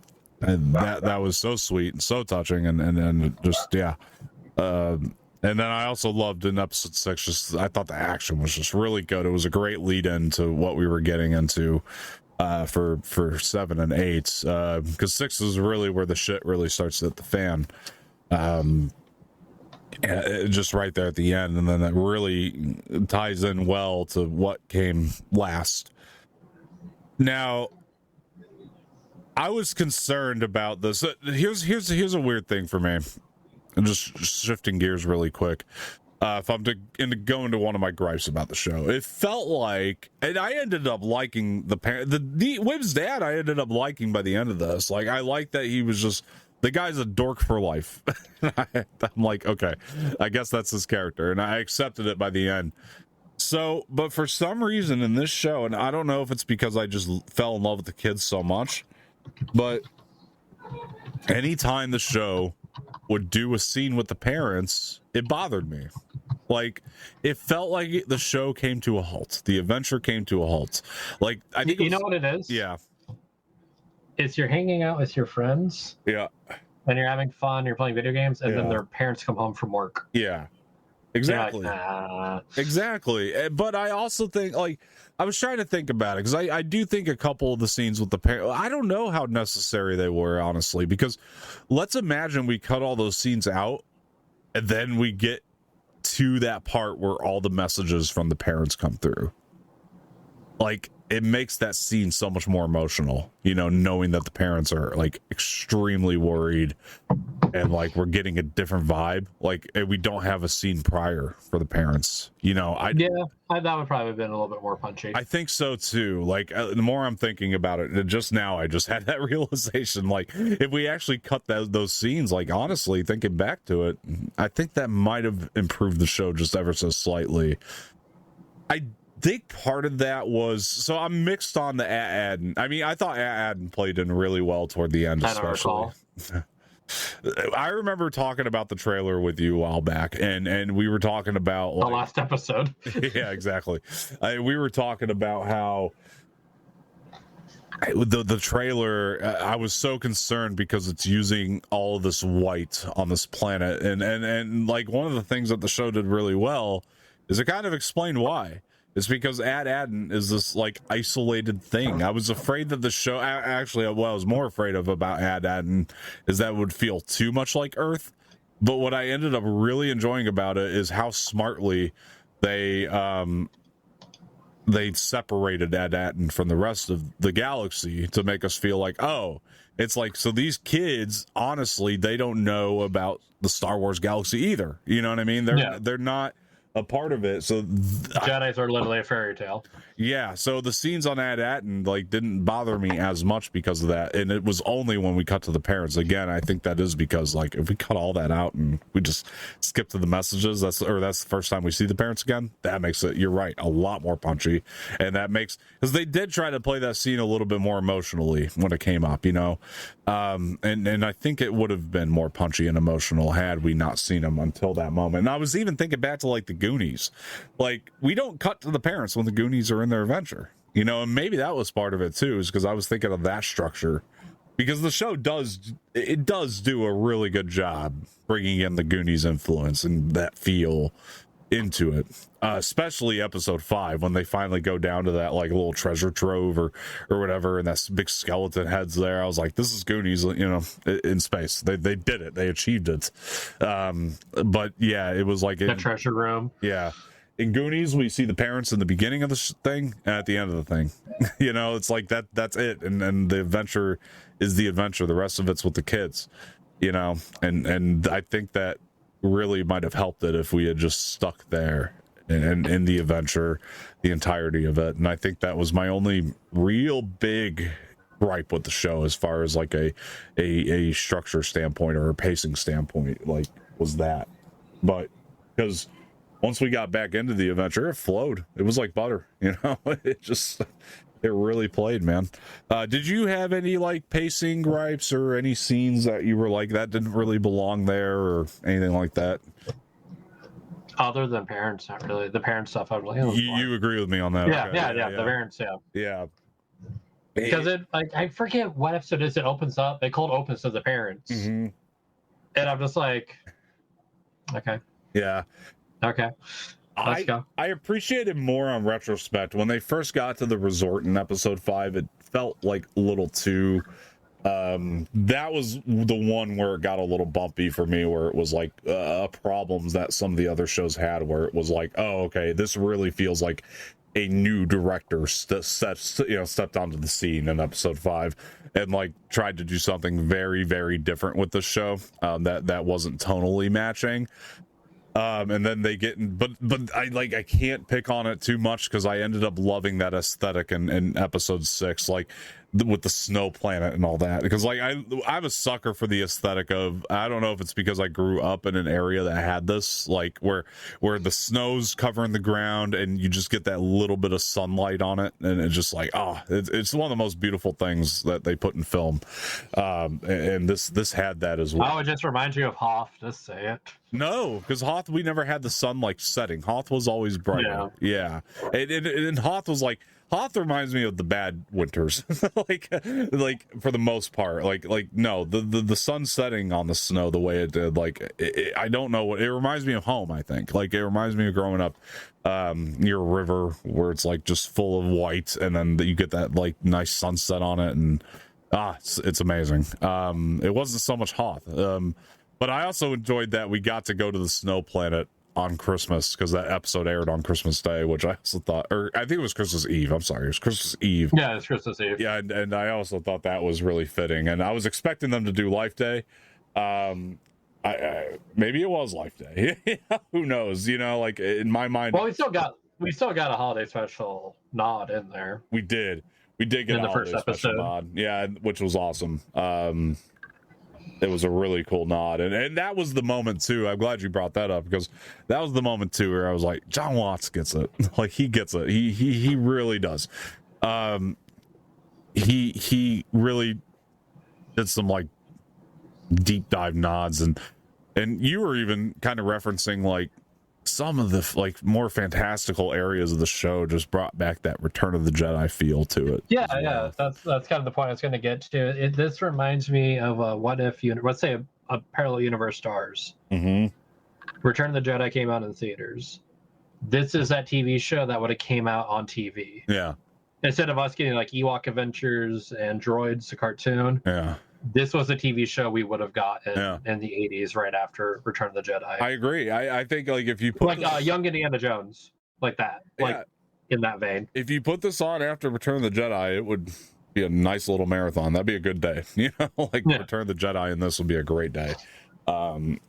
that was so sweet and so touching, and just yeah. And then I also loved in episode 6. Just I thought the action was just really good. It was a great lead in to what we were getting into for 7 and 8, because 6 is really where the shit really starts to hit the fan. Just right there at the end, and then that really ties in well to what came last. Now, I was concerned about this. Here's a weird thing for me. I'm just shifting gears really quick. If I'm to go into one of my gripes about the show, it felt like, and I ended up liking the Wib's dad. I ended up liking by the end of this. Like I liked that he was just. The guy's a dork for life. I'm like, okay, I guess that's his character. And I accepted it by the end. So, but for some reason in this show, and I don't know if it's because I just fell in love with the kids so much, but anytime the show would do a scene with the parents, it bothered me. Like, it felt like the show came to a halt. The adventure came to a halt. Like, I think you know what it is? Yeah. It's you're hanging out with your friends. Yeah. And you're having fun. You're playing video games, and then their parents come home from work. Yeah. Exactly. Like, Exactly. But I also think, like, I was trying to think about it because I do think a couple of the scenes with the parents, I don't know how necessary they were, honestly, because let's imagine we cut all those scenes out and then we get to that part where all the messages from the parents come through. Like, it makes that scene so much more emotional, you know, knowing that the parents are like extremely worried and like we're getting a different vibe. Like, we don't have a scene prior for the parents, you know. That would probably have been a little bit more punchy. I think so too. Like, the more I'm thinking about it, just now I just had that realization. Like, if we actually cut those scenes, like, honestly, thinking back to it, I think that might have improved the show just ever so slightly. I think part of that was, so I'm mixed on the Adden. I mean, I thought Adden played in really well toward the end, especially. I remember talking about the trailer with you a while back, and we were talking about, like, the last episode. Yeah, exactly. We were talking about how the trailer, I was so concerned because it's using all of this white on this planet, and like, one of the things that the show did really well is it kind of explained why. It's because Adden is this like isolated thing. I was afraid that the show, actually, what I was more afraid of about Adden is that it would feel too much like Earth. But what I ended up really enjoying about it is how smartly they separated Adden from the rest of the galaxy to make us feel like, oh, it's like, so these kids, honestly, they don't know about the Star Wars galaxy either. You know what I mean? They're not a part of it. So Jedis are literally a fairy tale. Yeah, so the scenes on Adden like didn't bother me as much because of that, and it was only when we cut to the parents. Again, I think that is because, like, if we cut all that out and we just skip to the messages, that's the first time we see the parents again, that makes it, you're right, a lot more punchy. And that makes, because they did try to play that scene a little bit more emotionally when it came up, you know, and I think it would have been more punchy and emotional had we not seen them until that moment. And I was even thinking back to, like, the Goonies. Like, we don't cut to the parents when the Goonies are in their adventure, you know, and maybe that was part of it too, is because I was thinking of that structure, because the show does do a really good job bringing in the Goonies influence and that feel into it, especially episode 5 when they finally go down to that like little treasure trove or whatever, and that big skeleton head's there. I was like, this is Goonies, you know, in space. They did it, they achieved it. But yeah, it was like the treasure room. Yeah. In Goonies, we see the parents in the beginning of the thing and at the end of the thing. You know, it's like that's it. And the adventure is the adventure. The rest of it's with the kids, you know, and I think that really might have helped it if we had just stuck there and in the adventure, the entirety of it. And I think that was my only real big gripe with the show as far as like a structure standpoint or a pacing standpoint, like, was that. But because once we got back into the adventure, it flowed. It was like butter, you know. It really played, man. Did you have any like pacing gripes or any scenes that you were like, that didn't really belong there or anything like that? Other than parents, not really. The parent stuff, I was like, you agree with me on that? Yeah, okay. yeah. The parents, yeah. Because it, like, I forget what episode it is. It opens up. They called opens to the parents, and I'm just like, okay, yeah. Okay, let's go. I appreciate it more on retrospect. When they first got to the resort in episode 5, it felt like a little too that was the one where it got a little bumpy for me, where it was like problems that some of the other shows had, where it was like, oh, okay, this really feels like a new director stepped onto the scene in episode 5 and like tried to do something very, very different with the show that wasn't tonally matching. And then they get but I can't pick on it too much because I ended up loving that aesthetic in episode 6. Like with the snow planet and all that, because like I'm a sucker for the aesthetic of, I don't know if it's because I grew up in an area that had this, like where the snow's covering the ground and you just get that little bit of sunlight on it, and it's just like, it's one of the most beautiful things that they put in film. And this had that as well. I would just remind you of Hoth, just say it. No, because Hoth, we never had the sun like setting. Hoth was always brighter. Yeah. And Hoth was like, Hoth reminds me of the bad winters, like for the most part, like no, the sun setting on the snow the way it did, like I don't know what it reminds me of home. I think like it reminds me of growing up near a river where it's like just full of white, and then you get that like nice sunset on it, and it's amazing. It wasn't so much Hoth, but I also enjoyed that we got to go to the snow planet on Christmas, because that episode aired on Christmas Day, which I also thought, or I think it was Christmas Eve. I'm sorry, it was Christmas Eve. Yeah, it's Christmas Eve. Yeah, and I also thought that was really fitting, and I was expecting them to do Life Day. I maybe it was Life Day. Who knows? You know, like in my mind. Well, we still got a holiday special nod in there. We did get in a the first holiday special nod. Yeah, which was awesome. It was a really cool nod, and that was the moment too. I'm glad you brought that up, because that was the moment too where I was like, Jon Watts gets it. Like he gets it. He really does. He really did some like deep dive nods, and you were even kind of referencing like some of the like more fantastical areas of the show just brought back that Return of the Jedi feel to it. Yeah, that's kind of the point I was going to get to. This reminds me of a what if let's say a parallel universe stars. Mm-hmm. Return of the Jedi came out in theaters. This is that TV show that would have came out on TV. Yeah. Instead of us getting like Ewok Adventures and Droids, the cartoon. Yeah. This was a TV show we would have gotten in the 80s, right after Return of the Jedi. I agree. I think like if you put like Young Indiana Jones, like that, like in that vein. If you put this on after Return of the Jedi, it would be a nice little marathon. That'd be a good day. You know, like Return of the Jedi and this would be a great day.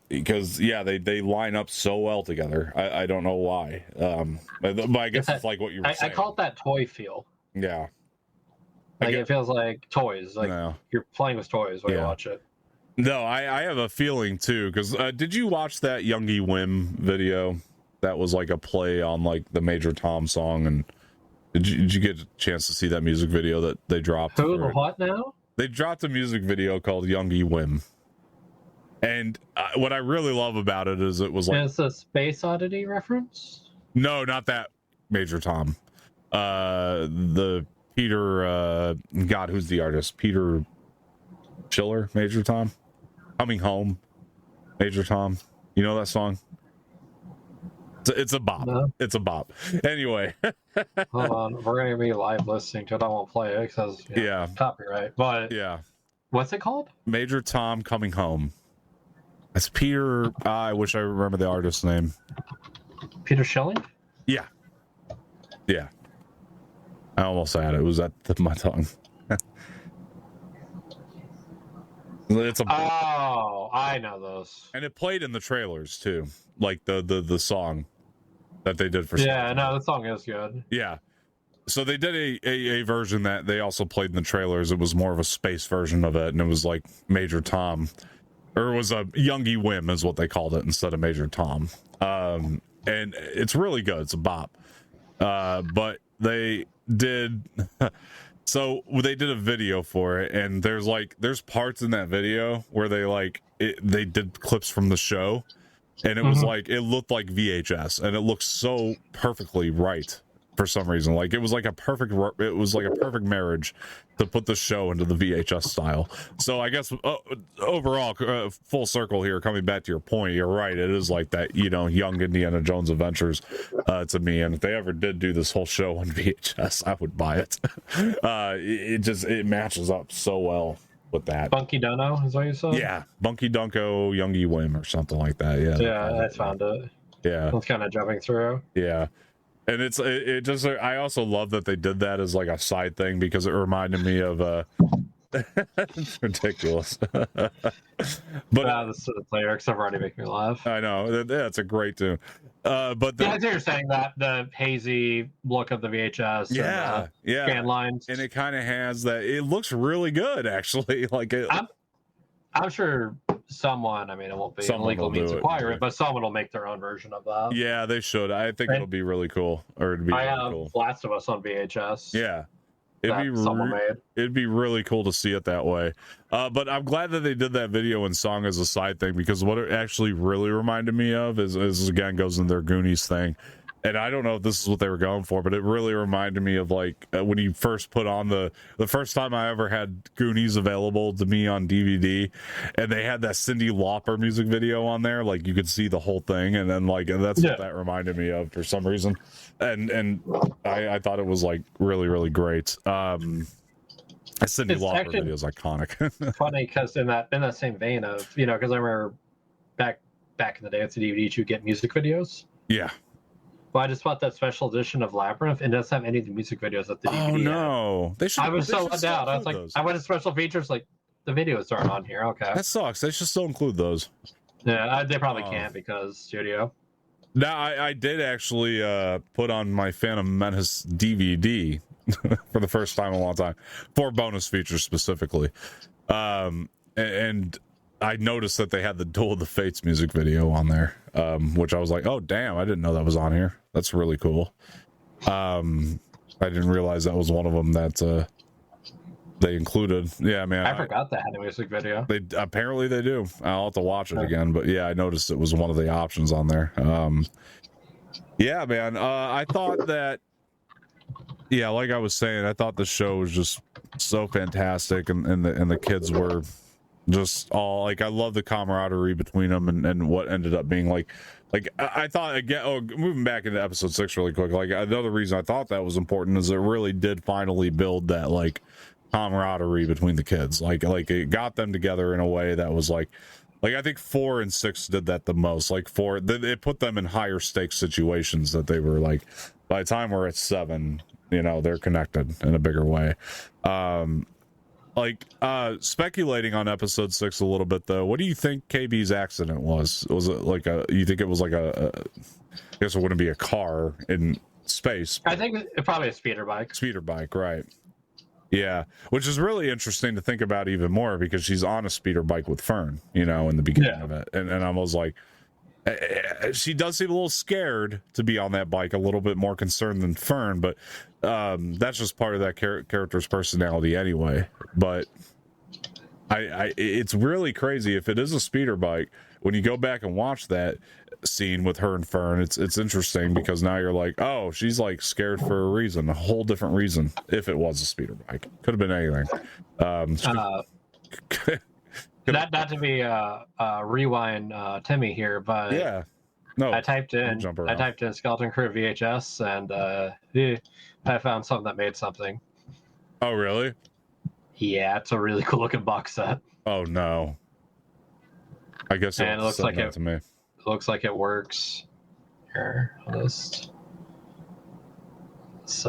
Because they line up so well together. I don't know why. But I guess it's like what you were saying. I call it that toy feel. Yeah. Like it feels like toys. Like you're playing with toys when you watch it. No, I have a feeling too, because did you watch that Youngie Whim video? That was like a play on like the Major Tom song, and did you get a chance to see that music video that they dropped? What now? They dropped a music video called Youngie Whim, and what I really love about it is it was like it's a Space Oddity reference. No, not that Major Tom. The Peter, God, who's the artist? Peter Schiller, Major Tom. Coming Home, Major Tom. You know that song? It's a bop. No. It's a bop. Anyway. Hold on. We're going to be live listening to it. I won't play it because copyright. But what's it called? Major Tom Coming Home. It's Peter. I wish I remember the artist's name. Peter Schilling? Yeah. Yeah. I almost had it. It was at the tip of my tongue. I know those. And it played in the trailers too, like the song that they did for. Yeah, no, the song is good. Yeah, so they did a version that they also played in the trailers. It was more of a space version of it, and it was like Major Tom, or it was a Youngie Whim is what they called it instead of Major Tom. And it's really good. It's a bop. But they did. So they did a video for it, and there's parts in that video where they did clips from the show, and it was like it looked like VHS, and it looked so perfectly right for some reason. Like it was like a perfect marriage to put the show into the VHS style. So I guess overall, full circle here, coming back to your point, you're right. It is like that, young Indiana Jones adventures to me. And if they ever did do this whole show on VHS, I would buy it. It matches up so well with that. Bunky Dunno is what you said? Yeah, Bunky Dunko, Youngie Whim, or something like that. Yeah, I found it. Yeah, it's kind of jumping through. Yeah. And it just, I also love that they did that as like a side thing, because it reminded me of it's ridiculous. But the lyrics have already make me laugh. I know, that's a great tune. But yeah, I see you're saying that the hazy look of the VHS. Yeah, yeah. Scan lines, and it kind of has that. It looks really good, actually. Like it. I'm sure someone. I mean, it won't be an Someone illegal will do means to it, acquire yeah. it, but someone will make their own version of that. Yeah, they should. I think it'll be really cool, or it'd be I really have cool. Last of Us on VHS. Yeah, someone made. It'd be really cool to see it that way. But I'm glad that they did that video and song as a side thing, because what it actually really reminded me of is again goes in their Goonies thing. And I don't know if this is what they were going for, but it really reminded me of like when you first put on the first time I ever had Goonies available to me on DVD, and they had that Cyndi Lauper music video on there. Like you could see the whole thing, and then like that's what that reminded me of for some reason. And I thought it was like really, really great. Cyndi Lauper video is iconic. Funny because in that same vein of, because I remember back in the day with the DVDs, you get music videos. Yeah. Well, I just bought that special edition of Labyrinth, and it doesn't have any of the music videos that the DVD. Oh no, they should. I was so let down. I was like, I went to special features, like the videos aren't on here. Okay, that sucks. They should still include those. Yeah, they probably can't because studio. No, I did actually put on my Phantom Menace DVD for the first time in a long time for bonus features specifically, and I noticed that they had the Duel of the Fates music video on there, which I was like, oh damn, I didn't know that was on here. That's really cool. I didn't realize that was one of them that they included. Yeah, man, I forgot that had a music video. They apparently they do. I'll have to watch it again, but yeah, I noticed it was one of the options on there. Yeah, man, I thought that. Yeah, like I was saying, I thought the show was just so fantastic, and the kids were just all like, I love the camaraderie between them, and what ended up being like I thought again. Moving back into episode 6 really quick, like another reason I thought that was important is it really did finally build that like camaraderie between the kids, like it got them together in a way that was like I think 4 and 6 did that the most. Like 4, it put them in higher stakes situations that they were like, by the time we're at 7, they're connected in a bigger way. Speculating on episode 6 a little bit though, what do you think KB's accident was it like you think it was like I guess it wouldn't be a car in space, I think it probably a speeder bike, right? Yeah, which is really interesting to think about even more, because she's on a speeder bike with Fern, in the beginning of it, and I was like, she does seem a little scared to be on that bike, a little bit more concerned than Fern, but that's just part of that character's personality anyway. But it's really crazy if it is a speeder bike. When you go back and watch that scene with her and Fern, it's interesting, because now you're like, oh, she's like scared for a reason, a whole different reason. If it was a speeder bike, could have been anything. Not to be rewind Timmy here, but yeah, no, I typed in Skeleton Crew VHS, and I found something that made something. Oh really? Yeah, it's a really cool looking box set. Oh no, I guess it looks like it to me. It looks like it works. Here, let's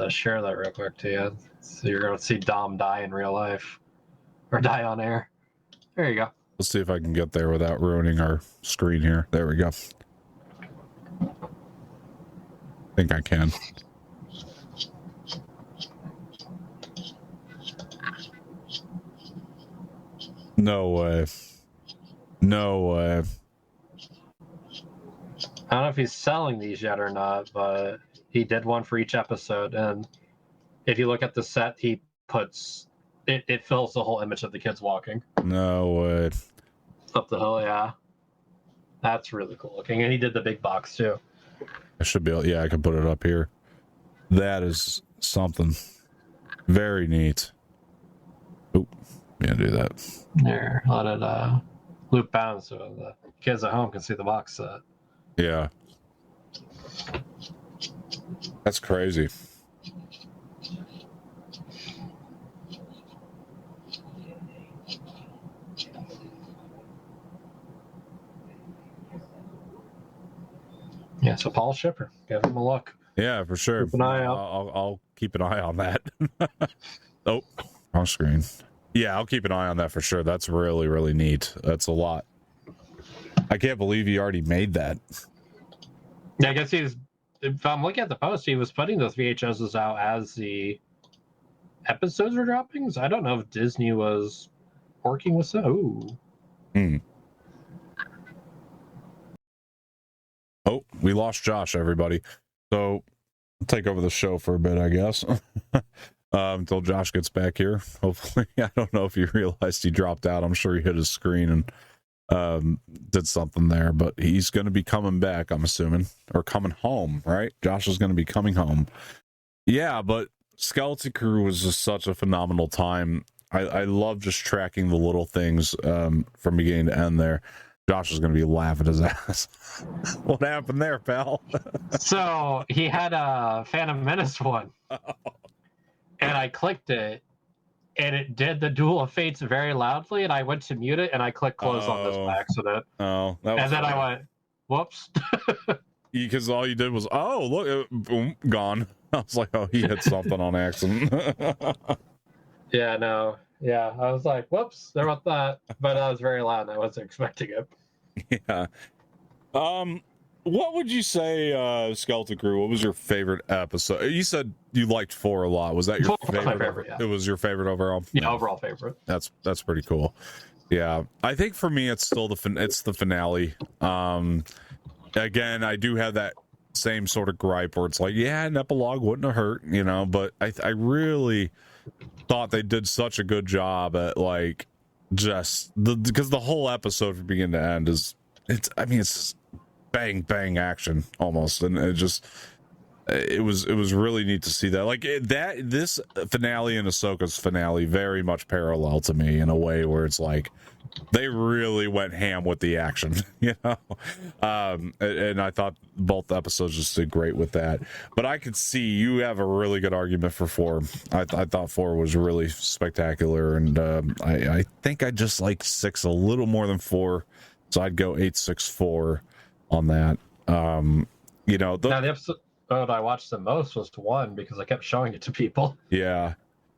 share that real quick to you. So you're going to see Dom die in real life, or die on air. There you go. Let's see if I can get there without ruining our screen here. There we go. I think I can. No way. No way. I don't know if he's selling these yet or not, but he did one for each episode. And if you look at the set, he puts it fills the whole image of the kids walking. No way. Up the hill, yeah. That's really cool looking. And he did the big box too. I should be able, yeah, I can put it up here. That is something very neat. Oh, yeah, do that. There, let it loop bound so the kids at home can see the box set. Yeah. That's crazy. Yeah, so Paul Shipper, give him a look. Yeah, for sure. Keep an eye out. I'll keep an eye on that. Oh, wrong screen. Yeah, I'll keep an eye on that for sure. That's really, really neat. That's a lot. I can't believe you already made that. Yeah, I guess if I'm looking at the post, he was putting those VHSs out as the episodes were dropping. So I don't know if Disney was working with some. Ooh. Oh, we lost Josh, everybody. So I'll take over the show for a bit, I guess. Until Josh gets back here. Hopefully. I don't know if you realized he dropped out. I'm sure he hit his screen and did something there, but he's going to be coming back, I'm assuming, or coming home, right? Josh is going to be coming home. Yeah, but Skeleton Crew was just such a phenomenal time. I love just tracking the little things from beginning to end there. Josh is going to be laughing his ass. What happened there, pal? So he had a Phantom Menace one, and I clicked it, and it did the Duel of Fates very loudly, and I went to mute it, and I clicked close on this by accident. Oh, that was and then funny. I went, whoops. Because all you did was, oh, look, boom, gone. I was like, oh, he hit something on accident. Yeah, no. Yeah, I was like, whoops, there about that. But that was very loud, and I wasn't expecting it. Yeah. What would you say, Skeleton Crew? What was your favorite episode? You said you liked 4 a lot. Was that your favorite? My favorite, yeah. It was your favorite overall? Yeah, overall favorite. That's pretty cool. Yeah, I think for me, it's still the finale. Again, I do have that same sort of gripe where it's like, yeah, an epilogue wouldn't have hurt, but I really thought they did such a good job at like just because the whole episode from beginning to end it's just bang bang action almost, and it was really neat to see that. Like this finale and Ahsoka's finale very much parallel to me in a way where it's like they really went ham with the action, and I thought both episodes just did great with that. But I could see you have a really good argument for 4. I thought 4 was really spectacular, and I think I just like 6 a little more than 4, so I'd go 864 on that. Now the episode I watched the most was 1 because I kept showing it to people. Yeah.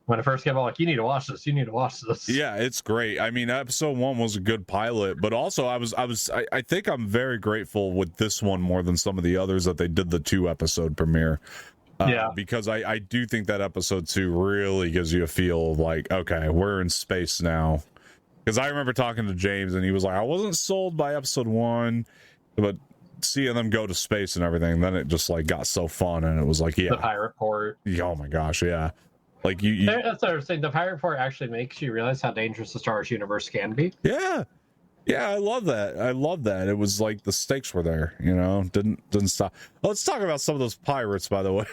When it first came out, like, you need to watch this. You need to watch this. Yeah, it's great. I mean, episode 1 was a good pilot, but also I think I'm very grateful with this one more than some of the others that they did the 2 episode premiere. Yeah, because I do think that episode 2 really gives you a feel of like, okay, we're in space now. Because I remember talking to James and he was like, I wasn't sold by episode 1, but seeing them go to space and everything, then it just like got so fun, and it was like, yeah, the pirate port. Oh my gosh, yeah. Like that's what I was saying. The pirate port actually makes you realize how dangerous the Star Wars universe can be. Yeah, I love that. It was like the stakes were there, didn't stop. Let's talk about some of those pirates, by the way.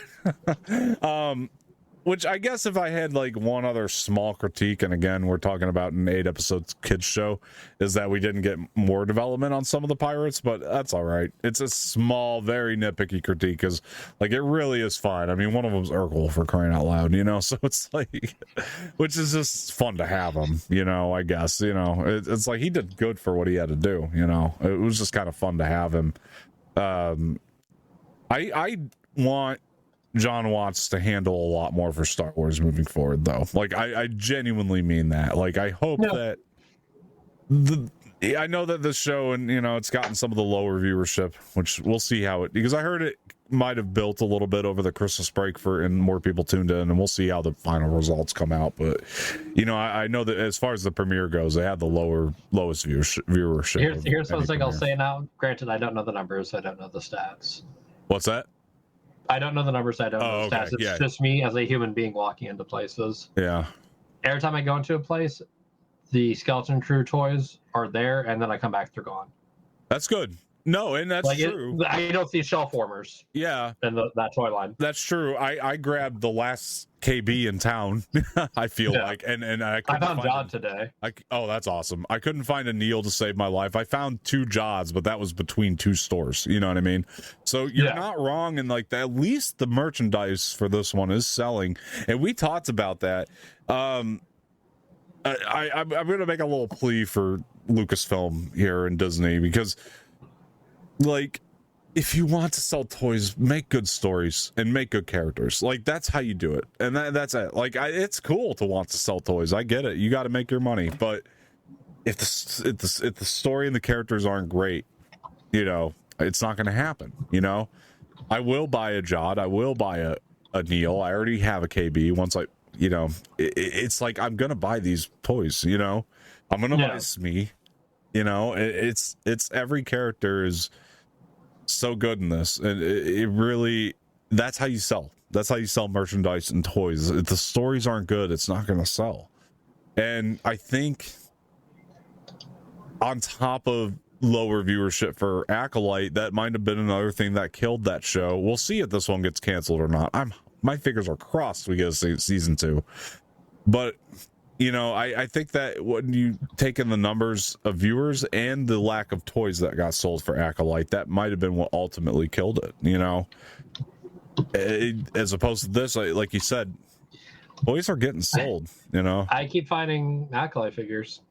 Which I guess if I had like one other small critique, and again, we're talking about an 8 episodes kids show, is that we didn't get more development on some of the pirates, but that's all right. It's a small, very nitpicky critique, because like it really is fine. I mean, one of them's Urkel, for crying out loud, so it's like, which is just fun to have him, I guess, it's like he did good for what he had to do, it was just kind of fun to have him. I want Jon Watts to handle a lot more for Star Wars moving forward, though. Like, I genuinely mean that. Like, I hope that I know that this show, and it's gotten some of the lower viewership, which we'll see how because I heard it might have built a little bit over the Christmas break and more people tuned in, and we'll see how the final results come out. But I know that as far as the premiere goes, they had the lowest viewership. Here's something I'll say now. Granted, I don't know the numbers, I don't know the stats. What's that? I don't know the numbers. I don't know the stats. It's just me as a human being walking into places. Yeah. Every time I go into a place, the Skeleton Crew toys are there, and then I come back, they're gone. That's good. No, and that's true. I don't see shelf warmers. Yeah. In that toy line. That's true. I grabbed the last KB in town, I feel like. And I found Jod today. Oh, that's awesome. I couldn't find a Neil to save my life. I found 2 Jods, but that was between 2 stores. You know what I mean? So you're not wrong. And like at least the merchandise for this one is selling. And we talked about that. I'm going to make a little plea for Lucasfilm here in Disney, because like, if you want to sell toys, make good stories and make good characters. Like, that's how you do it. And that's it. Like, it's cool to want to sell toys. I get it. You got to make your money. But if the story and the characters aren't great, it's not going to happen. I will buy a Jod, I will buy a Neil. I already have a KB. Once I, it's like I'm gonna buy these toys. I'm gonna buy Smee. It's every character is so good in this, and it really, that's how you sell. That's how you sell merchandise and toys. If the stories aren't good, it's not gonna sell. And I think on top of lower viewership for Acolyte, that might have been another thing that killed that show. We'll see if this one gets canceled or not. My fingers are crossed we get a season 2. But I think that when you take in the numbers of viewers and the lack of toys that got sold for Acolyte, that might have been what ultimately killed it. As opposed to this, like you said, toys are getting sold. I keep finding Acolyte figures.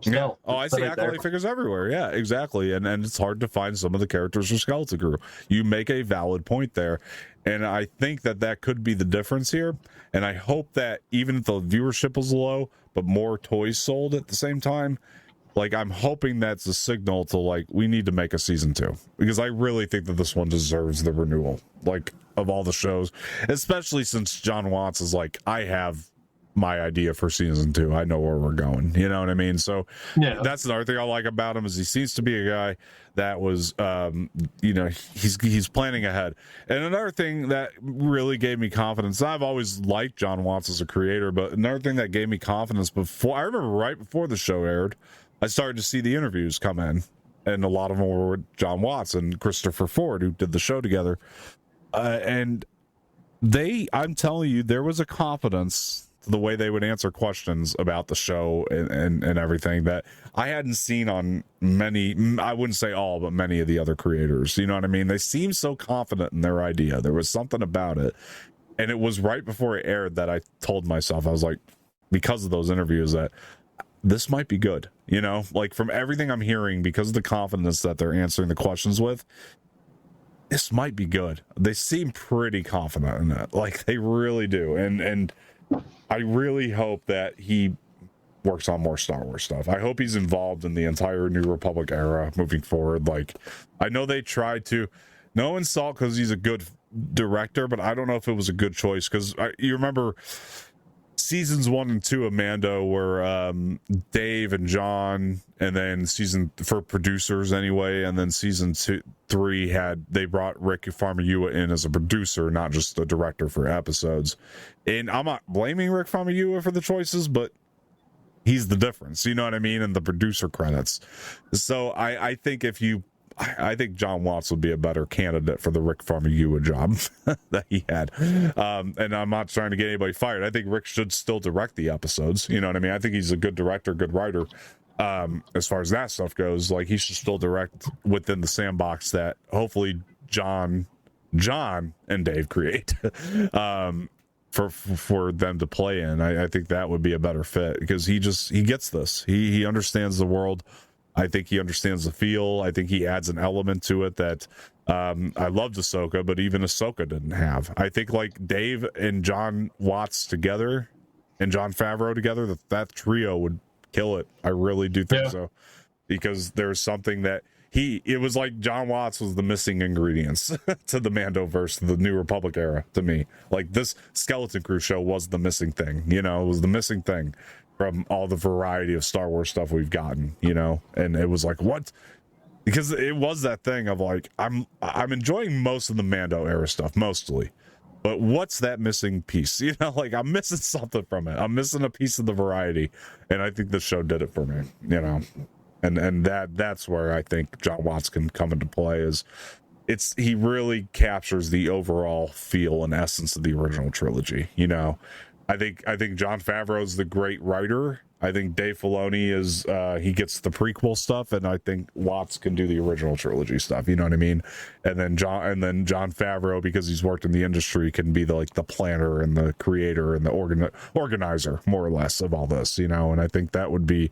Still, yeah. Oh, I see Acolyte figures everywhere. Yeah, exactly. And it's hard to find some of the characters for Skeleton Crew. You make a valid point there. And I think that could be the difference here. And I hope that even if the viewership was low, but more toys sold at the same time, like, I'm hoping that's a signal to, like, we need to make a season 2. Because I really think that this one deserves the renewal, like, of all the shows. Especially since Jon Watts is like, I have my idea for season 2. I know where we're going. You know what I mean? So that's another thing I like about him, is he seems to be a guy that was he's planning ahead. And another thing that really gave me confidence, I've always liked Jon Watts as a creator, but another thing that gave me confidence I remember right before the show aired, I started to see the interviews come in, and a lot of them were with Jon Watts and Christopher Ford, who did the show together. And I'm telling you, there was a confidence to the way they would answer questions about the show and everything that I hadn't seen on many, I wouldn't say all, but many of the other creators. You know what I mean? They seemed so confident in their idea. There was something about it. And it was right before it aired that I told myself, I was like, because of those interviews, that this might be good. Like, from everything I'm hearing, because of the confidence that they're answering the questions with, this might be good. They seem pretty confident in it. Like, they really do. And I really hope that he works on more Star Wars stuff. I hope he's involved in the entire New Republic era moving forward. Like, I know they tried to, no insult because he's a good director, but I don't know if it was a good choice, because you remember seasons 1 and 2 of Mando were Dave and John, and then for producers anyway, and then season 3 they brought Rick Famuyiwa in as a producer, not just a director for episodes. And I'm not blaming Rick Famuyiwa for the choices, but he's the difference, you know what I mean, in the producer credits. So I think I think Jon Watts would be a better candidate for the Rick Famuyiwa job that he had. And I'm not trying to get anybody fired. I think Rick should still direct the episodes. You know what I mean? I think he's a good director, good writer. As far as that stuff goes, like, he should still direct within the sandbox that hopefully John and Dave create for them to play in. I think that would be a better fit, because he gets this. He understands the world. I think he understands the feel. I think he adds an element to it that I loved Ahsoka, but even Ahsoka didn't have. I think, like, Dave and Jon Watts together and Jon Favreau together, that trio would kill it. I really do think so, because there's something that it was like Jon Watts was the missing ingredients to the Mandoverse, the New Republic era, to me. Like, this Skeleton Crew show was the missing thing. It was the missing thing from all the variety of Star Wars stuff we've gotten, and it was like, what? Because it was that thing of, like, I'm enjoying most of the Mando era stuff, mostly, but what's that missing piece? Like, I'm missing something from it. I'm missing a piece of the variety, and I think the show did it for me, and that's where I think Jon Watts can come into play. He really captures the overall feel and essence of the original trilogy. I think Jon Favreau is the great writer. I think Dave Filoni is he gets the prequel stuff, and I think Watts can do the original trilogy stuff. You know what I mean? And then Jon Favreau, because he's worked in the industry, can be the planner and the creator and the organizer, more or less, of all this. And I think that would be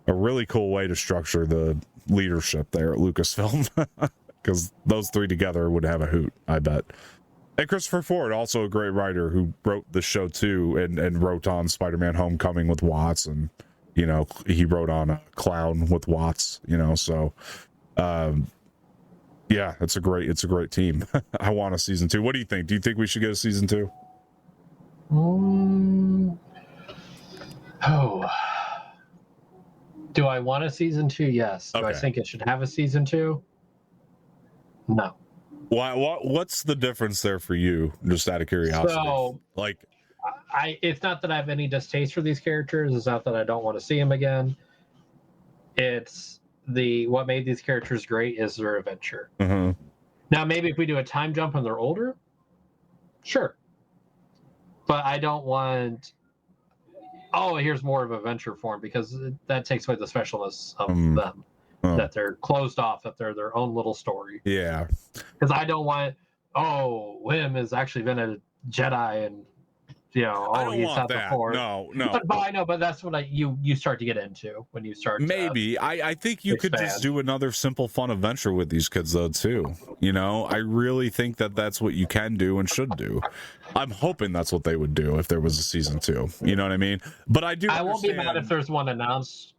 a really cool way to structure the leadership there at Lucasfilm, because those three together would have a hoot, I bet. And Christopher Ford, also a great writer, who wrote the show too, and wrote on Spider-Man Homecoming with Watts, and he wrote on Clown with Watts, so Yeah, it's a great team. I want a season 2. What do you think? Do you think we should get a season 2? Oh, do I want a season 2? Yes. Do I think it should have a season 2? No. Why? What's the difference there for you? Just out of curiosity. So, like, it's not that I have any distaste for these characters. It's not that I don't want to see them again. It's what made these characters great is their adventure. Mm-hmm. Now, maybe if we do a time jump when they're older, sure. But I don't want. Oh, here's more of an adventure for them, because that takes away the specialness of them. Oh. That they're closed off, that they're their own little story. Yeah. Because I don't want. Oh, Wim has actually been a Jedi, and he's had the Force. No. But I know, but that's what you start to get into when you start. Maybe I think you could just do another simple, fun adventure with these kids, though. Too. I really think that's what you can do and should do. I'm hoping that's what they would do if there was a season 2. You know what I mean? But I do. I won't be mad if there's one announced,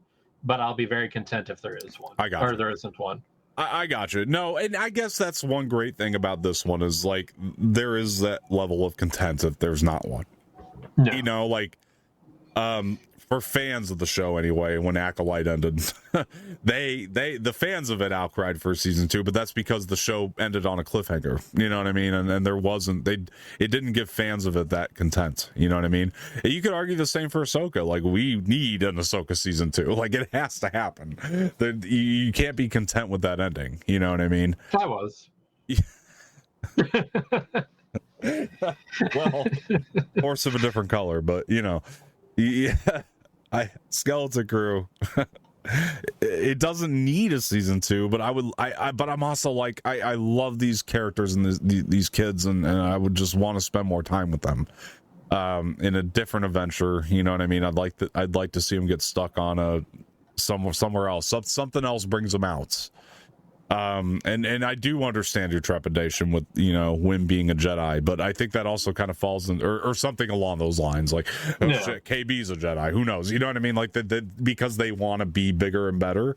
but I'll be very content if there is one. Or there isn't one. I got you. No, and I guess that's one great thing about this one is like there is that level of content if there's not one. No. For fans of the show anyway, when Acolyte ended, the fans of it outcried for season 2, but that's because the show ended on a cliffhanger. You know what I mean? And there wasn't it didn't give fans of it that content. You know what I mean? You could argue the same for Ahsoka. Like, we need an Ahsoka season 2. Like, it has to happen. You can't be content with that ending. You know what I mean? I was. Well, horse of a different color, but yeah. Skeleton Crew. It doesn't need a season 2, but but I'm also like, I love these characters and these kids, and I would just want to spend more time with them in a different adventure. You know what I mean? I'd like to see them get stuck on somewhere else. Something else brings them out. And I do understand your trepidation with Wim being a Jedi, but I think that also kind of falls in or something along those lines, like shit, KB's a Jedi, who knows, you know what I mean, like because they want to be bigger and better.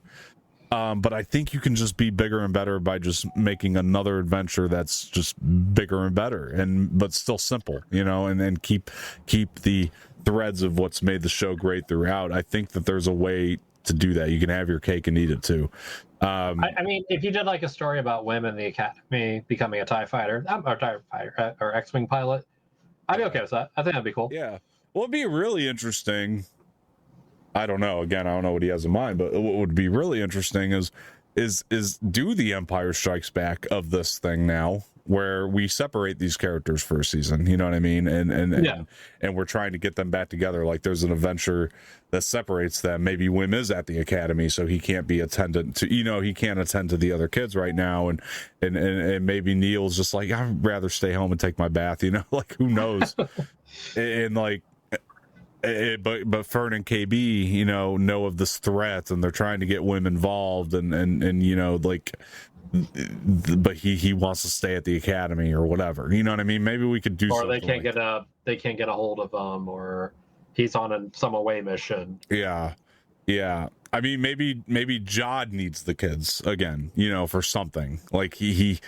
But I think you can just be bigger and better by just making another adventure that's just bigger and better, but still simple, and then keep the threads of what's made the show great throughout. I think that there's a way to do that. You can have your cake and eat it too. I mean, if you did like a story about Wim in the Academy becoming a TIE fighter, or X-Wing pilot, I'd be okay with that. I think that'd be cool. Yeah. Well, it'd be really interesting. I don't know. Again, I don't know what he has in mind, but what would be really interesting is do the Empire Strikes Back of this thing now, where we separate these characters for a season, you know what I mean? And we're trying to get them back together. Like, there's an adventure that separates them. Maybe Wim is at the academy, so he can't be attendant to, he can't attend to the other kids right now. And maybe Neil's just like, I'd rather stay home and take my bath, like, who knows? And like, but Fern and KB, know of this threat, and they're trying to get Wim involved, and like, but he wants to stay at the academy or whatever. You know what I mean? Maybe we could do. Or they can't get a hold of him, or he's on some away mission. Yeah. I mean, maybe Jod needs the kids again. For something like he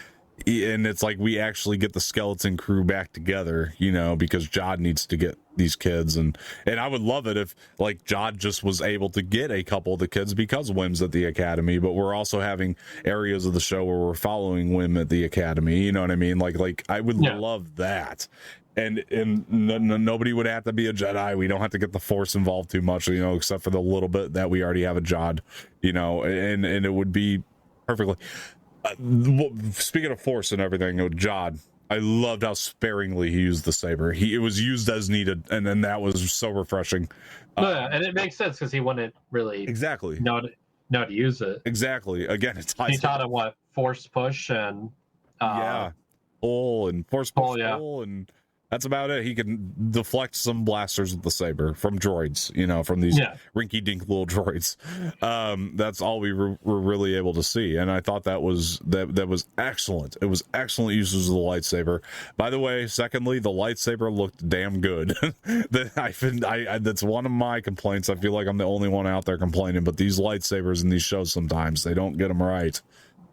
and it's like we actually get the skeleton crew back together. Because Jod needs to get these kids, and I would love it if like Jod just was able to get a couple of the kids because Wim's at the academy, but we're also having areas of the show where we're following Wim at the academy. You know what I mean? Like I would love that. And nobody would have to be a Jedi. We don't have to get the Force involved too much, except for the little bit that we already have a Jod, and it would be perfectly. Speaking of Force and everything, Jod, I loved how sparingly he used the saber. It was used as needed, and then that was so refreshing. And it makes sense because he wouldn't really know to use it. Exactly. Again, it's he taught him what Force push and pull and Force push, pull, pull, and that's about it. He can deflect some blasters with the saber from droids, from these rinky-dink little droids. That's all we were really able to see, and I thought that was excellent. It was excellent uses of the lightsaber. By the way, secondly, the lightsaber looked damn good. That's one of my complaints. I feel like I'm the only one out there complaining, but these lightsabers in these shows sometimes they don't get them right.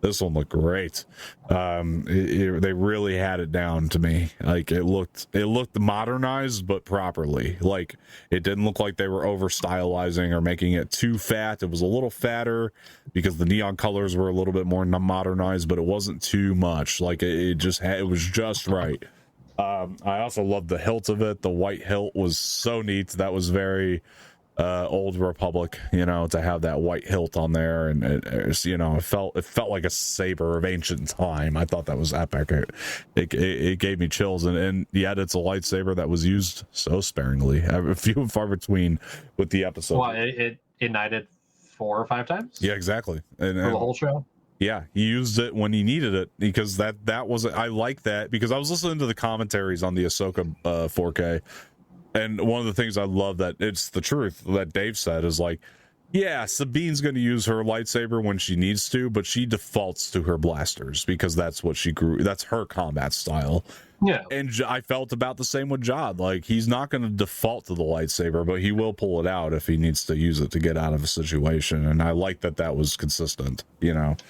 This one looked great. They really had it down to me. Like it looked modernized, but properly. Like it didn't look like they were over stylizing or making it too fat. It was a little fatter because the neon colors were a little bit more modernized, but it wasn't too much. Like it was just right. I also loved the hilt of it. The white hilt was so neat. That was very Old Republic, to have that white hilt on there, and it felt like a saber of ancient time. I thought that was epic. It gave me chills, and yet it's a lightsaber that was used so sparingly, few and far between with the episode. Well, it ignited 4 or 5 times. Yeah, exactly. And for the whole show. Yeah, he used it when he needed it, because that was, I like that, because I was listening to the commentaries on the Ahsoka 4K. And one of the things I love that it's the truth that Dave said is like, yeah, Sabine's going to use her lightsaber when she needs to, but she defaults to her blasters because that's what she grew. That's her combat style. Yeah. And I felt about the same with Jod. Like, he's not going to default to the lightsaber, but he will pull it out if he needs to use it to get out of a situation. And I like that was consistent, And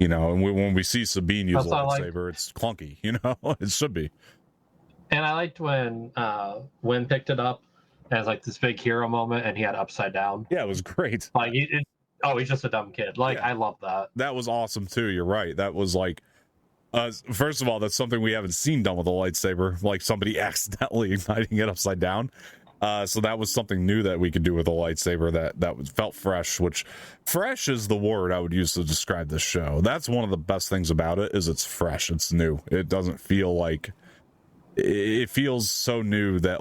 when we see Sabine use a lightsaber, it's clunky, it should be. And I liked when Wynn picked it up as like this big hero moment, and he had upside down. Yeah, it was great. Like, he's just a dumb kid. Like, yeah. I love that. That was awesome too. You're right. That was like, first of all, that's something we haven't seen done with a lightsaber. Like somebody accidentally igniting it upside down. So that was something new that we could do with a lightsaber that felt fresh. Which fresh is the word I would use to describe this show. That's one of the best things about it is it's fresh. It's new. It doesn't feel like. It feels so new that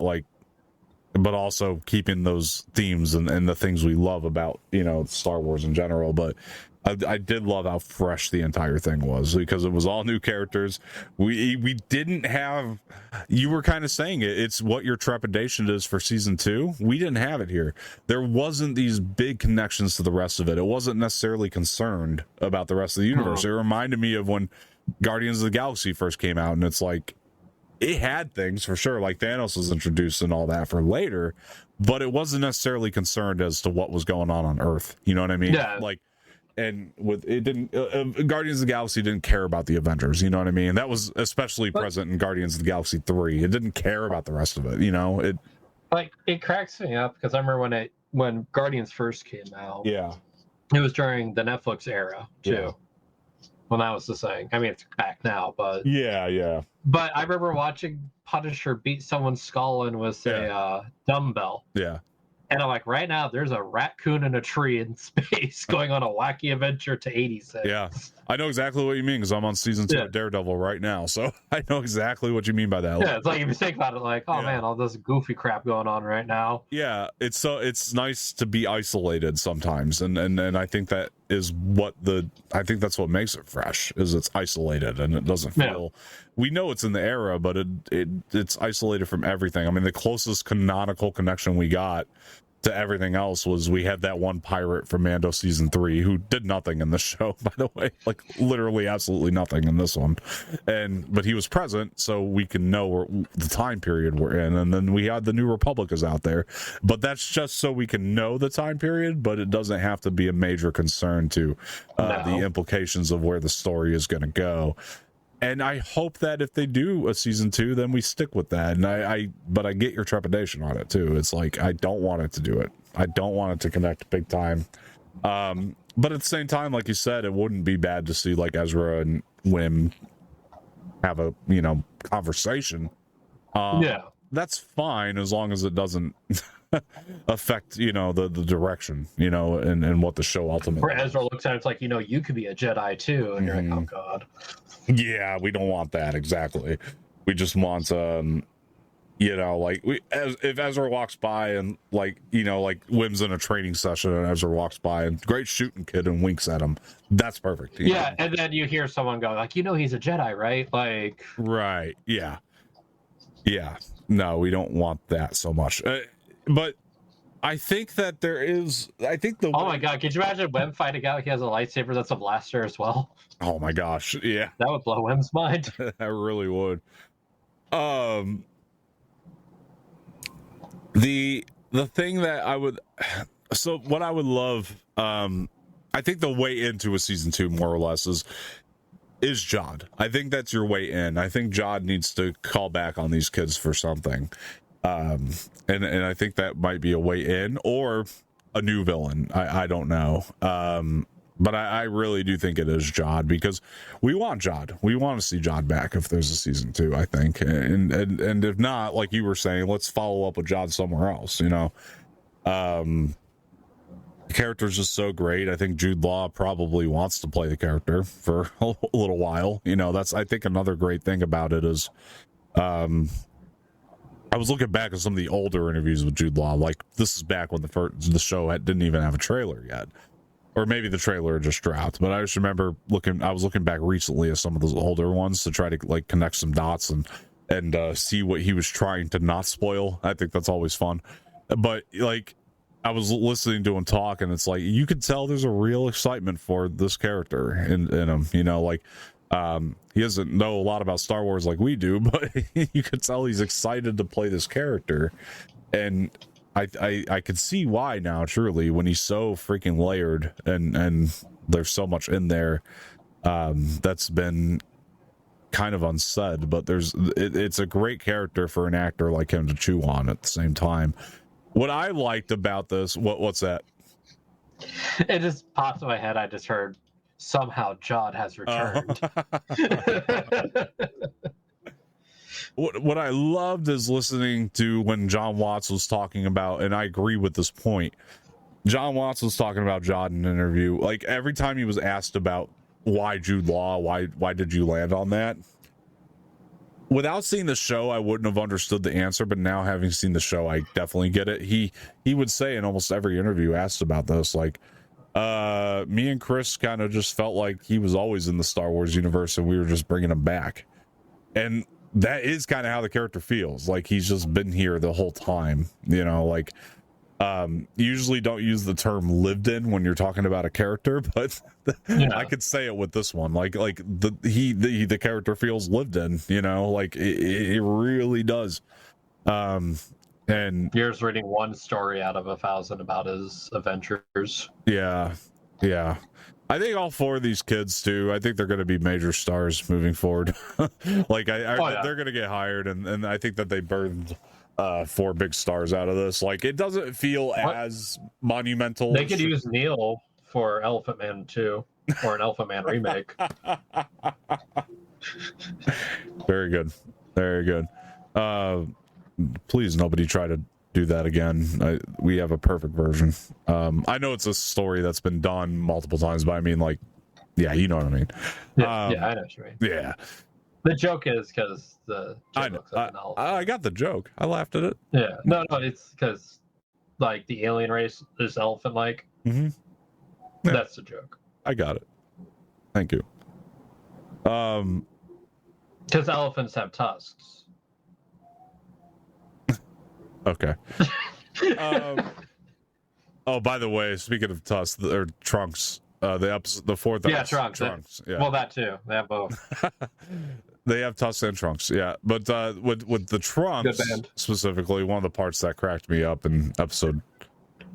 but also keeping those themes and the things we love about Star Wars in general. But I did love how fresh the entire thing was, because it was all new characters. We didn't have, you were kind of saying it's what your trepidation is for season 2. We didn't have it here. There wasn't these big connections to the rest of it. It wasn't necessarily concerned about the rest of the universe. It reminded me of when Guardians of the Galaxy first came out, and it's like, it had things for sure, like Thanos was introduced and all that for later, but it wasn't necessarily concerned as to what was going on Earth. You know what I mean? Yeah. And with it didn't, Guardians of the Galaxy didn't care about the Avengers. You know what I mean? That was especially present in Guardians of the Galaxy 3. It didn't care about the rest of it. It cracks me up because I remember when Guardians first came out. Yeah. It was during the Netflix era too. Yeah. When that was the thing. I mean, it's back now, but yeah. But I remember watching Punisher beat someone's skull in with a dumbbell. Yeah. And I'm like, right now, there's a raccoon in a tree in space going on a wacky adventure to 86. Yeah. I know exactly what you mean, because I'm on season 2 of Daredevil right now. So I know exactly what you mean by that. Yeah, it's like, if you think about it, like, man, all this goofy crap going on right now. Yeah, it's nice to be isolated sometimes. And I think that is I think that's what makes it fresh, is it's isolated and it doesn't feel, we know it's in the era, but it's isolated from everything. I mean, the closest canonical connection we got to everything else was we had that one pirate from Mando season 3 who did nothing in the show, by the way, like literally absolutely nothing in this one, but he was present, so we can know the time period we're in. And then we had the New Republic is out there, but that's just so we can know the time period, but it doesn't have to be a major concern to the implications of where the story is going to go. And I hope that if they do a season 2, then we stick with that. And but I get your trepidation on it too. It's like, I don't want it to do it. I don't want it to connect big time. But at the same time, like you said, it wouldn't be bad to see like Ezra and Wim have a, conversation. That's fine, as long as it doesn't affect, the direction, and what the show ultimately. Where Ezra looks at it, it's like, you could be a Jedi too, and you're like, oh god. Yeah, we don't want that, exactly. We just want if Ezra walks by and like Wim's in a training session and Ezra walks by and great shooting kid and winks at him, that's perfect. Yeah, and then you hear someone go like, he's a Jedi, right? Like, right. Yeah. No, we don't want that so much. But I think that there is. Oh my god! Could you imagine Wim finding out he has a lightsaber that's a blaster as well? Oh my gosh! Yeah, that would blow Wim's mind. That really would. The thing that I would. So what I would love. I think the way into a season 2 more or less is Jod. I think that's your way in. I think Jod needs to call back on these kids for something. And I think that might be a way in or a new villain. I don't know. But I really do think it is Jod, because we want Jod. We want to see Jod back if there's a season 2, I think. And if not, like you were saying, let's follow up with Jod somewhere else, you know. The character's just so great. I think Jude Law probably wants to play the character for a little while. You know, that's, I think, another great thing about it is, I was looking back at some of the older interviews with Jude Law. Like, this is back when the show didn't even have a trailer yet. Or maybe the trailer just dropped. But I just remember I was looking back recently at some of those older ones to try to, like, connect some dots and see what he was trying to not spoil. I think that's always fun. But, like, I was listening to him talk, and it's like, you could tell there's a real excitement for this character in him, you know, like, he doesn't know a lot about Star Wars like we do, but you could tell he's excited to play this character. And I could see why now, truly, when he's so freaking layered and there's so much in there that's been kind of unsaid, but it's a great character for an actor like him to chew on at the same time. What I liked about this, what's that? It just popped in my head. I just heard somehow Jod has returned. What I loved is listening to when Jon Watts was talking about, and I agree with this point. Jon Watts was talking about Jod in an interview. Like, every time he was asked about why Jude Law, why did you land on that? Without seeing the show, I wouldn't have understood the answer, but now having seen the show, I definitely get it. He would say in almost every interview asked about this, like, me and Chris kind of just felt like he was always in the Star Wars universe and we were just bringing him back. And that is kind of how the character feels. Like, he's just been here the whole time, you know, like, usually don't use the term lived in when you're talking about a character, but yeah. I could say it with this one. Like the character feels lived in, you know, like it really does. And you're just reading one story out of 1,000 about his adventures. Yeah. I think all 4 of these kids too, I think they're going to be major stars moving forward. Like they're going to get hired, and I think that they burned 4 big stars out of this. Like, it doesn't feel as monumental. They could use Neil for Elephant Man 2 or an Elephant Man remake. Very good. Please, nobody try to do that again. We have a perfect version. I know it's a story that's been done multiple times, but I mean, like, yeah, you know what I mean. Yeah, I know what you mean. Yeah. The joke is because the I know. I got the joke. I laughed at it. Yeah. No, it's because, like, the alien race is elephant-like. Mm-hmm. Yeah. That's the joke. I got it. Thank you. Because elephants have tusks. Okay. Oh, by the way, speaking of tusks or trunks, the fourth episode, trunks. Yeah. Well, that too. They have both. They have tusks and trunks, yeah. But with the trunks specifically, one of the parts that cracked me up in episode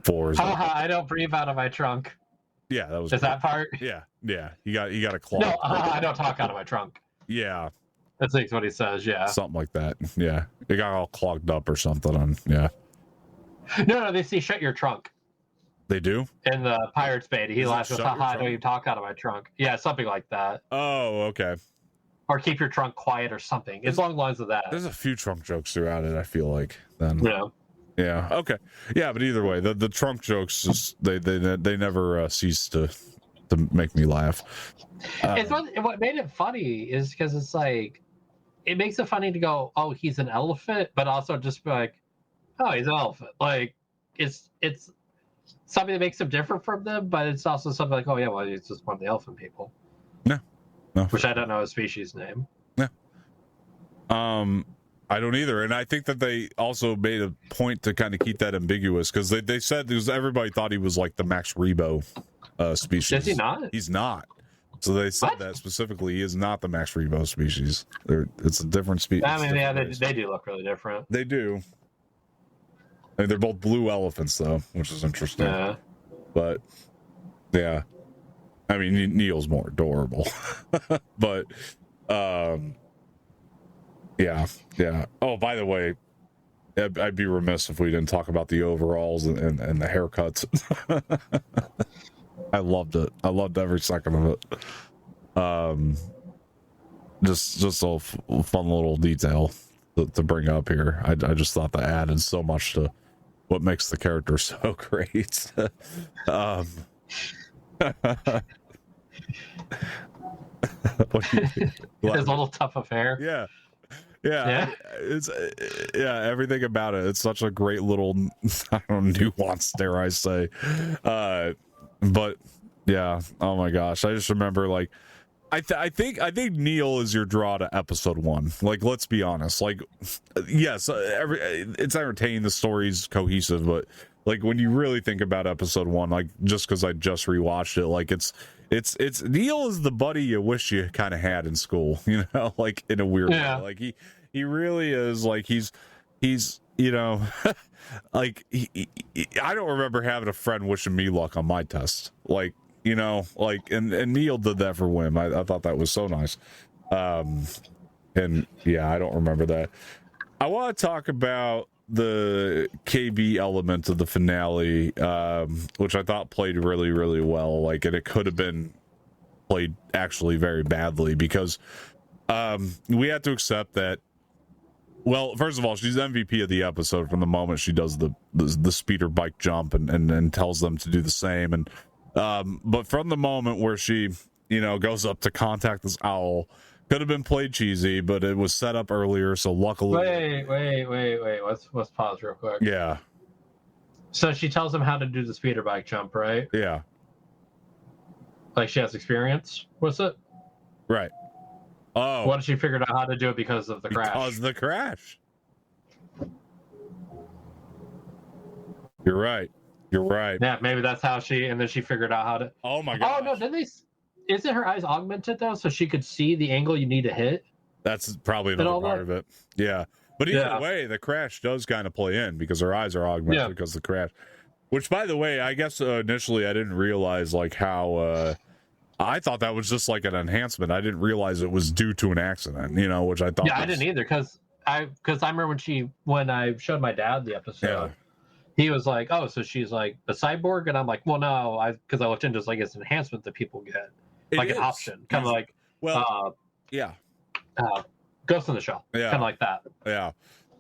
4 is I don't breathe out of my trunk. Yeah, that was just that part. Yeah. You got a claw. No, I don't talk out of my trunk. Yeah, that's what he says. Yeah, something like that. Yeah, it got all clogged up or something. Yeah. No, they say shut your trunk. They do? In the Pirate's Bay, he laughs with, haha, don't you talk out of my trunk. Yeah, something like that. Oh, okay. Or keep your trunk quiet or something. It's along the lines of that. There's a few trunk jokes throughout it, I feel like. Then. Yeah, okay. Yeah, but either way, the trunk jokes, just, they never cease to make me laugh. It's what made it funny is because it's like, it makes it funny to go, oh, he's an elephant, but also just be like, oh, he's an elephant. Like, it's something that makes him different from them, but it's also something like, oh yeah, well, he's just one of the elephant people. No. Which I don't know his species name. Yeah. I don't either, and I think that they also made a point to kind of keep that ambiguous because they said everybody thought he was like the Max Rebo species. Is he not? He's not. So they said that specifically, he is not the Max Rebo species. It's a different species. I mean, yeah, they do look really different. They do. I mean, they're both blue elephants, though, which is interesting. Yeah. But, yeah. I mean, Neil's more adorable, but yeah. Oh, by the way, I'd be remiss if we didn't talk about the overalls and the haircuts. I loved it. I loved every second of it. Just a fun little detail to bring up here. I just thought that added so much to what makes the character so great. His little tuft of hair. Yeah. It's everything about it. It's such a great little, I don't know, nuance, dare I say. But yeah, oh my gosh, I just remember, like, I think Neil is your draw to episode 1. Like, let's be honest. Like, yes, it's entertaining, the story's cohesive, but like when you really think about episode 1, like, just because I just rewatched it, like it's Neil is the buddy you wish you kind of had in school, you know, like in a weird way. Like he really is, like he's you know, like I don't remember having a friend wishing me luck on my test, like, you know, like, and Neil did that for Wim. I thought that was so nice. And yeah, I don't remember that. I want to talk about the KB element of the finale, which I thought played really, really well. Like, and it could have been played actually very badly, because we had to accept that. Well, first of all, she's MVP of the episode from the moment she does the speeder bike jump and tells them to do the same. And but from the moment where she, you know, goes up to contact this owl, could have been played cheesy, but it was set up earlier, so luckily. Wait. Let's pause real quick. Yeah. So she tells him how to do the speeder bike jump, right? Yeah. Like, she has experience with it? Right. Oh. What if she figured out how to do it because of the crash? Because of the crash. You're right. Yeah, maybe that's how and then she figured out how to. Oh my god. Oh no, didn't they? Isn't her eyes augmented though, so she could see the angle you need to hit? That's probably another part of it. Yeah. But either way, the crash does kind of play in because her eyes are augmented because of the crash. Which, by the way, I guess initially I didn't realize, like, how I thought that was just like an enhancement. I didn't realize it was due to an accident, you know, which I thought. Yeah, I didn't either, because I remember when I showed my dad the episode, he was like, "Oh, so she's like a cyborg," and I'm like, "Well, no, because I looked into it's like it's an enhancement that people get, like an option, kind of like, Ghost in the Shell, kind of like that." Yeah.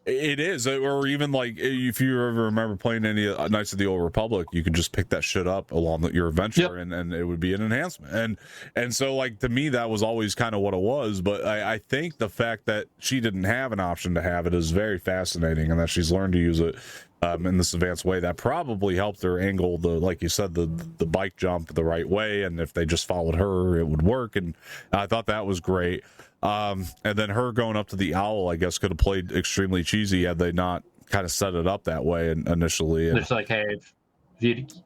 It is, or even like if you ever remember playing any Knights of the Old Republic, you could just pick that shit up along your adventure, and it would be an enhancement. And so, like, to me, that was always kind of what it was. But I think the fact that she didn't have an option to have it is very fascinating, and that she's learned to use it in this advanced way. That probably helped her angle like you said, the bike jump the right way. And if they just followed her, it would work. And I thought that was great. And then her going up to the owl, I guess, could have played extremely cheesy had they not kind of set it up that way initially. It's like, hey,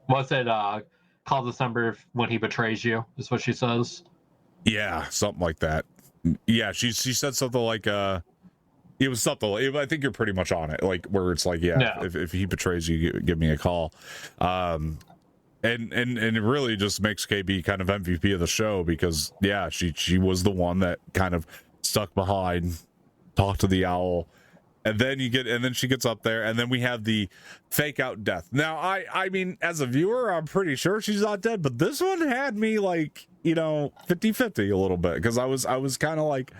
what's it? Call this number when he betrays you, is what she says. Yeah, something like that. Yeah, she said something like, it was something. I think you're pretty much on it, like where it's like, if he betrays you, give me a call. And it really just makes KB kind of MVP of the show, because she was the one that kind of stuck behind, talked to the owl, and then she gets up there, and then we have the fake out death. Now I mean, as a viewer, I'm pretty sure she's not dead, but this one had me like, you know, 50-50 a little bit, because I was kind of like,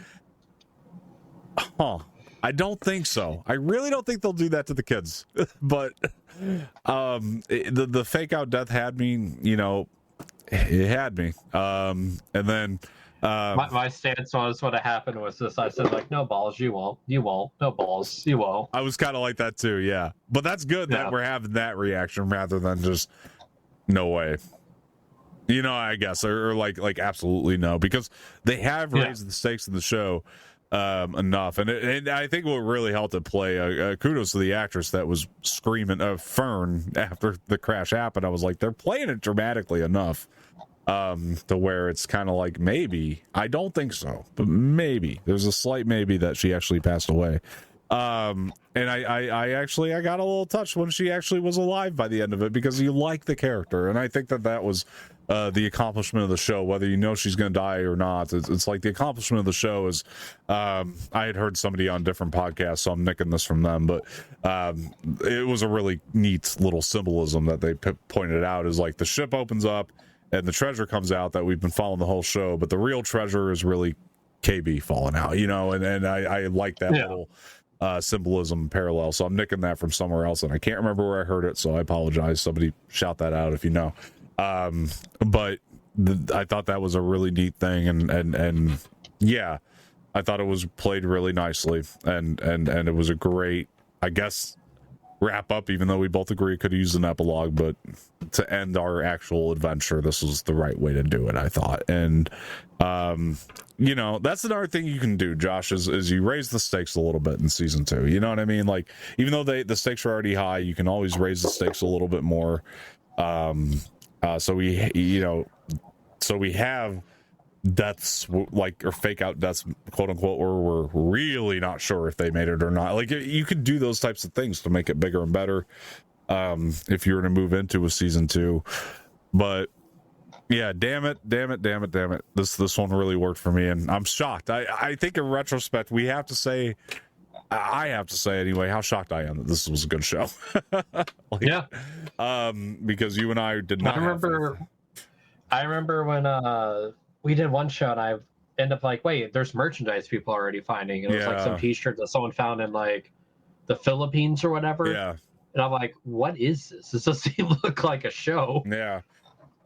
I don't think so. I really don't think they'll do that to the kids. But the fake out death had me, you know, it had me. And then my stance was, what happened was this: I said, like, no balls, you won't, no balls, you won't. I was kind of like that too, yeah. But that's good that we're having that reaction rather than just no way. You know, I guess, or like absolutely no, because they have raised the stakes in the show enough, and I think what really helped it play, kudos to the actress that was screaming Fern after the crash happened. I was like, they're playing it dramatically enough to where it's kind of like, maybe, I don't think so, but maybe there's a slight maybe that she actually passed away. And I actually I got a little touched when she actually was alive by the end of it, because you like the character, and I think that was the accomplishment of the show. Whether you know she's going to die or not, it's like the accomplishment of the show is. I had heard somebody on different podcasts, so I'm nicking this from them, but it was a really neat little symbolism that they pointed out. Is like the ship opens up and the treasure comes out that we've been following the whole show, but the real treasure is really KB falling out, you know, and I like that little symbolism parallel. So I'm nicking that from somewhere else, and I can't remember where I heard it, so I apologize. Somebody shout that out if you know. But I thought that was a really neat thing, and yeah, I thought it was played really nicely, and it was a great, I guess, wrap up, even though we both agree it could use an epilogue, but to end our actual adventure, this was the right way to do it, I thought. And you know, that's another thing you can do, Josh, is you raise the stakes a little bit in season 2. You know what I mean? Like, even though the stakes are already high, you can always raise the stakes a little bit more. So we have deaths, like, or fake out deaths, quote unquote, where we're really not sure if they made it or not. Like, you could do those types of things to make it bigger and better if you're to move into a season 2. But yeah, damn it, this one really worked for me, and I'm shocked. I think in retrospect I have to say anyway, how shocked I am that this was a good show. Because you and I did not. I remember when we did one show, and I end up like, wait, there's merchandise people are already finding. It was like some T-shirt that someone found in like the Philippines or whatever. Yeah. And I'm like, what is this? This doesn't look like a show. Yeah.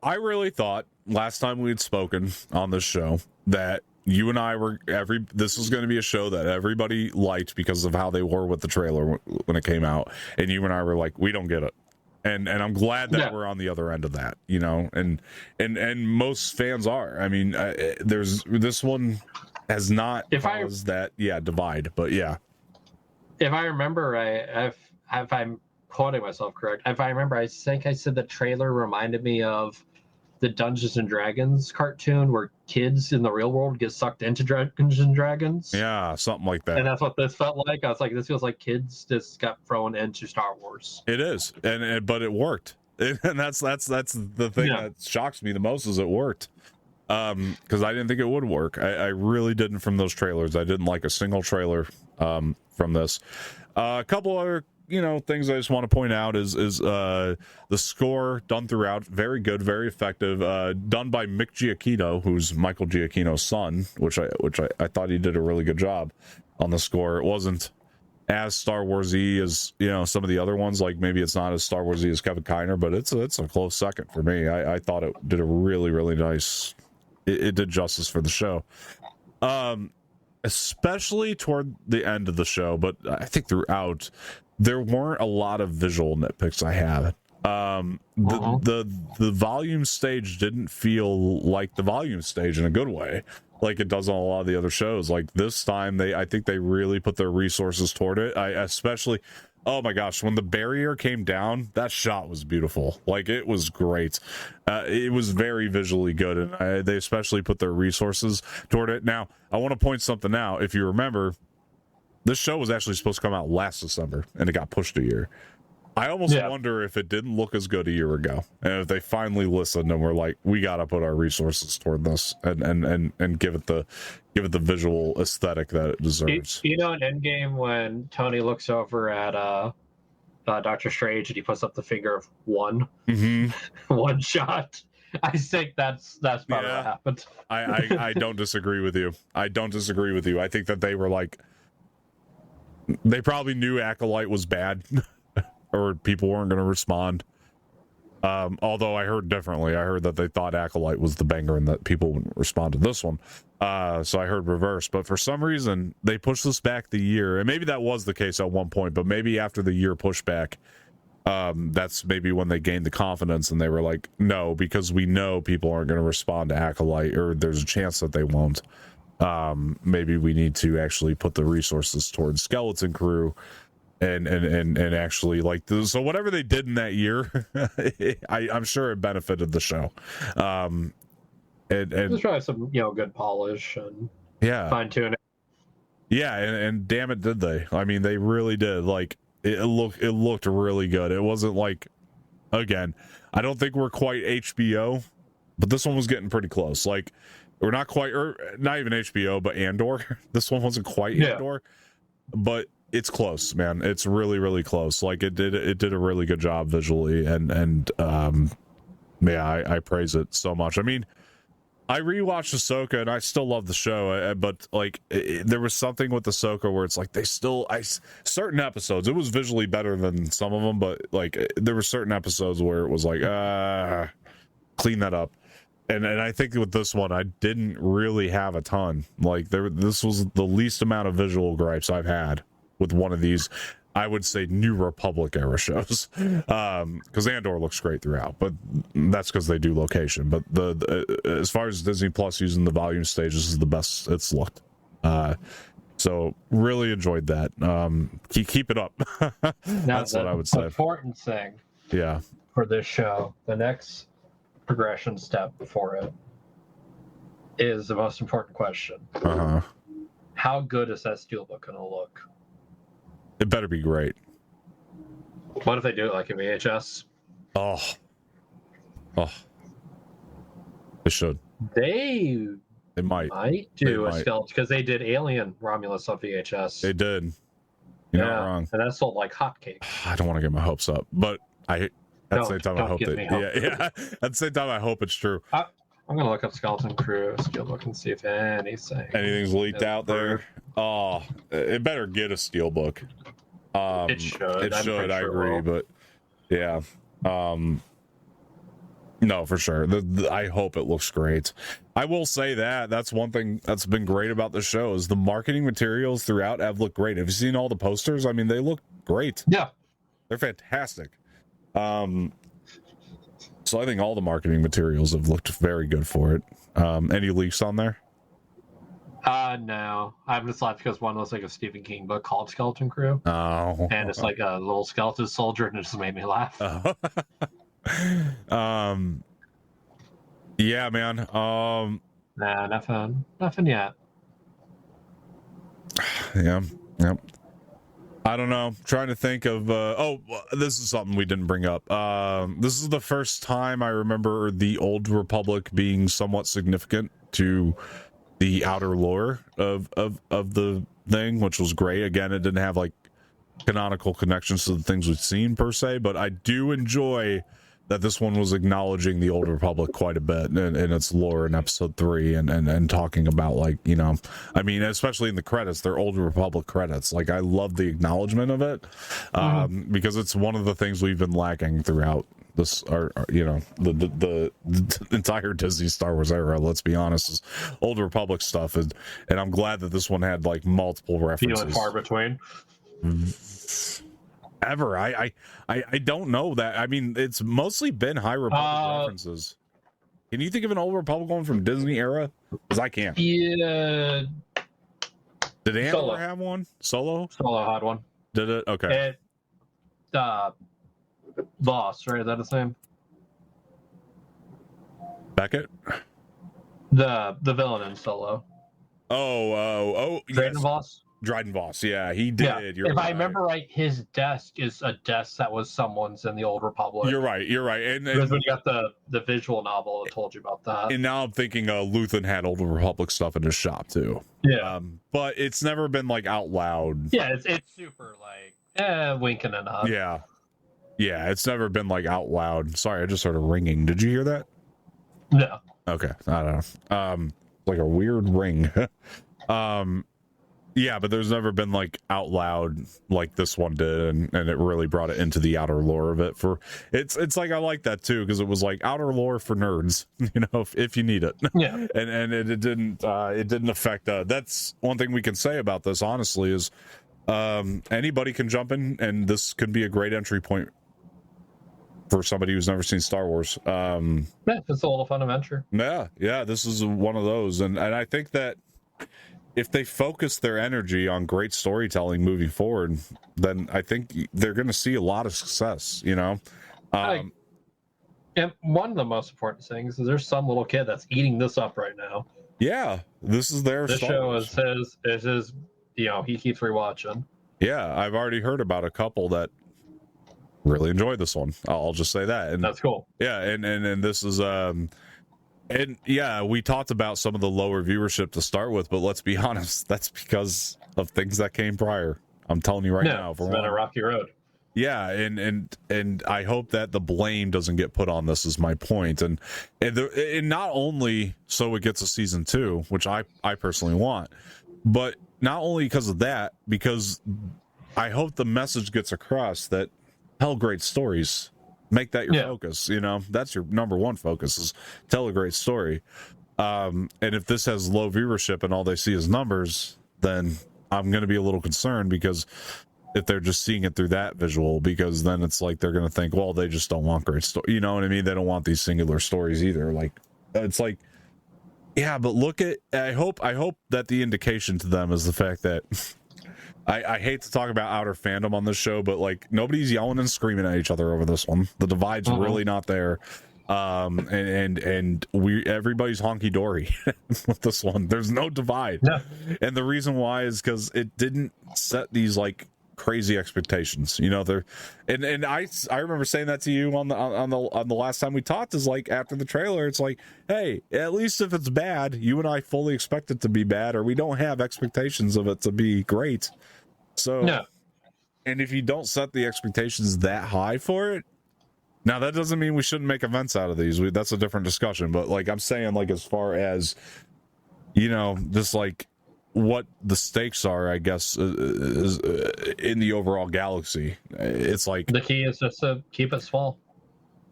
I really thought last time we had spoken on this show that you and I were this was going to be a show that everybody liked because of how they were with the trailer when it came out, and you and I were like, we don't get it, and I'm glad that we're on the other end of that, you know, and most fans are. I mean, there's this one has not caused that divide, but yeah. If I remember right, if I'm quoting myself correct, if I remember, I think I said the trailer reminded me of the Dungeons and Dragons cartoon where kids in the real world get sucked into Dungeons and Dragons. Yeah, something like that. And that's what this felt like. I was like, this feels like kids just got thrown into Star Wars. It is, but it worked, and that's the thing that shocks me the most is it worked. Because I didn't think it would work. I really didn't from those trailers. I didn't like a single trailer from this. A couple other things I just want to point out is the score done throughout, very good, very effective, done by Mick Giacchino, who's Michael Giacchino's son, which I thought he did a really good job on the score. It wasn't as Star Wars-y as some of the other ones, like maybe it's not as Star Wars-y as Kevin Kiner, but it's a close second for me. I thought it did a really, really nice, it did justice for the show, especially toward the end of the show, but I think throughout there weren't a lot of visual nitpicks I had. The volume stage didn't feel like the volume stage in a good way, like it does on a lot of the other shows. Like this time, I think they really put their resources toward it. Especially, oh my gosh, when the barrier came down, that shot was beautiful. Like it was great. It was very visually good, and they especially put their resources toward it. Now, I want to point something out. If you remember, this show was actually supposed to come out last December, and it got pushed a year. I almost wonder if it didn't look as good a year ago, and if they finally listened and were like, "We got to put our resources toward this and give it the visual aesthetic that it deserves." In Endgame, when Tony looks over at Doctor Strange and he puts up the finger of one, one shot. I think that's probably what happened. I don't disagree with you. I think that they were like, they probably knew Acolyte was bad or people weren't going to respond. Although I heard differently. I heard that they thought Acolyte was the banger and that people wouldn't respond to this one. So I heard reverse. But for some reason, they pushed this back the year. And maybe that was the case at one point, but maybe after the year pushback, that's maybe when they gained the confidence and they were like, no, because we know people aren't going to respond to Acolyte, or there's a chance that they won't. Maybe we need to actually put the resources towards Skeleton Crew and actually so whatever they did in that year, I'm sure it benefited the show. And just try some good polish and fine tuning. Yeah, and damn it, did they? I mean, they really did. Like it looked really good. It wasn't like, again, I don't think we're quite HBO, but this one was getting pretty close. Like we're not quite, or not even HBO, but Andor. This one wasn't quite Andor, but it's close, man. It's really, really close. Like it did a really good job visually, and yeah, I praise it so much. I mean, I rewatched Ahsoka and I still love the show, but like there was something with Ahsoka where it's like certain episodes, it was visually better than some of them, but like there were certain episodes where it was like clean that up. And I think with this one I didn't really have a ton. Like this was the least amount of visual gripes I've had with one of these, I would say, New Republic era shows, because Andor looks great throughout, but that's because they do location. But the as far as Disney Plus using the volume stage, this is the best it's looked. So really enjoyed that. Keep it up. That's what I would say. Important thing, yeah, for this show, the next progression step for it is the most important question. How good is that steelbook going to look? It better be great. What if they do it like a VHS? Oh, they should. They might do a skeleton, because they did Alien Romulus on VHS. They did. You're not wrong. And that sold like hotcakes. I don't want to get my hopes up, but at the same time I hope that. Yeah. At the same time, I hope it's true. I'm gonna look up Skeleton Crew Steelbook and see if anything's leaked out there. Oh, it better get a Steelbook. It should. It should. I agree, but yeah. No, for sure. I hope it looks great. I will say that's one thing that's been great about the show is the marketing materials throughout have looked great. Have you seen all the posters? I mean, they look great. Yeah, they're fantastic. So I think all the marketing materials have looked very good for it. Any leaks on there? No. I'm just laughing because one was like a Stephen King book called Skeleton Crew. Oh. And it's like a little skeleton soldier, and it just made me laugh. Yeah, man. Nah, nothing yet. Yeah. I don't know. Trying to think of this is something we didn't bring up. This is the first time I remember the Old Republic being somewhat significant to the outer lore of the thing, which was great. Again, it didn't have like canonical connections to the things we've seen per se, but I do enjoy that this one was acknowledging the Old Republic quite a bit in its lore in episode 3 and talking about, like, you know, I mean, especially in the credits, they're Old Republic credits. Like, I love the acknowledgement of it, because it's one of the things we've been lacking throughout this, you know, the entire Disney Star Wars era, let's be honest, is Old Republic stuff. And I'm glad that this one had like multiple references. Few and far between. Ever. I don't know that. I mean, it's mostly been High Republic references. Can you think of an Old Republic one from Disney era? Because I can't. Yeah. Did Andor have one? Solo had one. Did it? Okay. Boss, right? Is that his name? Beckett? The villain in Solo. Oh, Dryden Voss? Dryden Voss, yeah, he did. Yeah. If I remember right, his desk is a desk that was someone's in the Old Republic. You're right. And because when you got the visual novel, it told you about that. And now I'm thinking Luthen had Old Republic stuff in his shop too. Yeah. But it's never been like out loud. Yeah, it's super like winking and up. Yeah, it's never been like out loud. Sorry, I just heard a ringing. Did you hear that? No. Okay, I don't know. Like a weird ring. Yeah, but there's never been like out loud like this one did, and it really brought it into the outer lore of it. It's like I like that too, because it was like outer lore for nerds, you know, if you need it. Yeah. And it didn't affect. That's one thing we can say about this, honestly, is anybody can jump in, and this could be a great entry point for somebody who's never seen Star Wars. Yeah, it's a little fun adventure. Yeah, this is one of those, and I think that if they focus their energy on great storytelling moving forward, then I think they're going to see a lot of success, you know? And one of the most important things is there's some little kid that's eating this up right now. Yeah, this is their This show is his he keeps rewatching. Yeah, I've already heard about a couple that really enjoyed this one. I'll just say that. And that's cool. Yeah, and this is and yeah, we talked about some of the lower viewership to start with, but let's be honest, that's because of things that came prior. I'm telling you right now, it's been a rocky road. Yeah, and I hope that the blame doesn't get put on this, is my point. And not only so it gets a season 2, which I personally want, but not only because of that, because I hope the message gets across that tell great stories. Make that your focus. That's your number one focus, is tell a great story. And if this has low viewership and all they see is numbers, then I'm going to be a little concerned, because if they're just seeing it through that visual, because then it's like they're going to think, well, they just don't want great story. You know what I mean? They don't want these singular stories either. Like, it's like, yeah, but I hope that the indication to them is the fact that I hate to talk about outer fandom on this show, but like, nobody's yelling and screaming at each other over this one. The divide's really not there. And everybody's honky-dory with this one. There's no divide. No. And the reason why is because it didn't set these like crazy expectations. There, and I remember saying that to you on the last time we talked, is like, after the trailer, it's like, hey, at least if it's bad, you and I fully expect it to be bad, or we don't have expectations of it to be great. So, no. And if you don't set the expectations that high for it, now that doesn't mean we shouldn't make events out of these. That's a different discussion. But like, I'm saying, like, as far as, just like what the stakes are, I guess, is in the overall galaxy. It's like, the key is just to keep it small.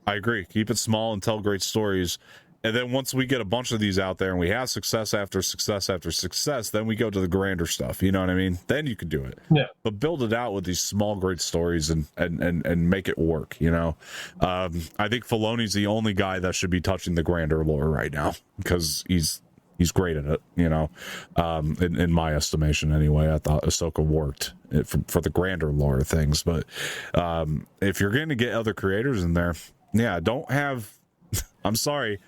I agree. Keep it small and tell great stories. And then once we get a bunch of these out there and we have success after success after success, then we go to the grander stuff. You know what I mean? Then you can do it. Yeah. But build it out with these small, great stories and make it work. I think Filoni's the only guy that should be touching the grander lore right now, because he's great at it. In my estimation, anyway. I thought Ahsoka worked for the grander lore things. But if you're going to get other creators in there, don't have. I'm sorry.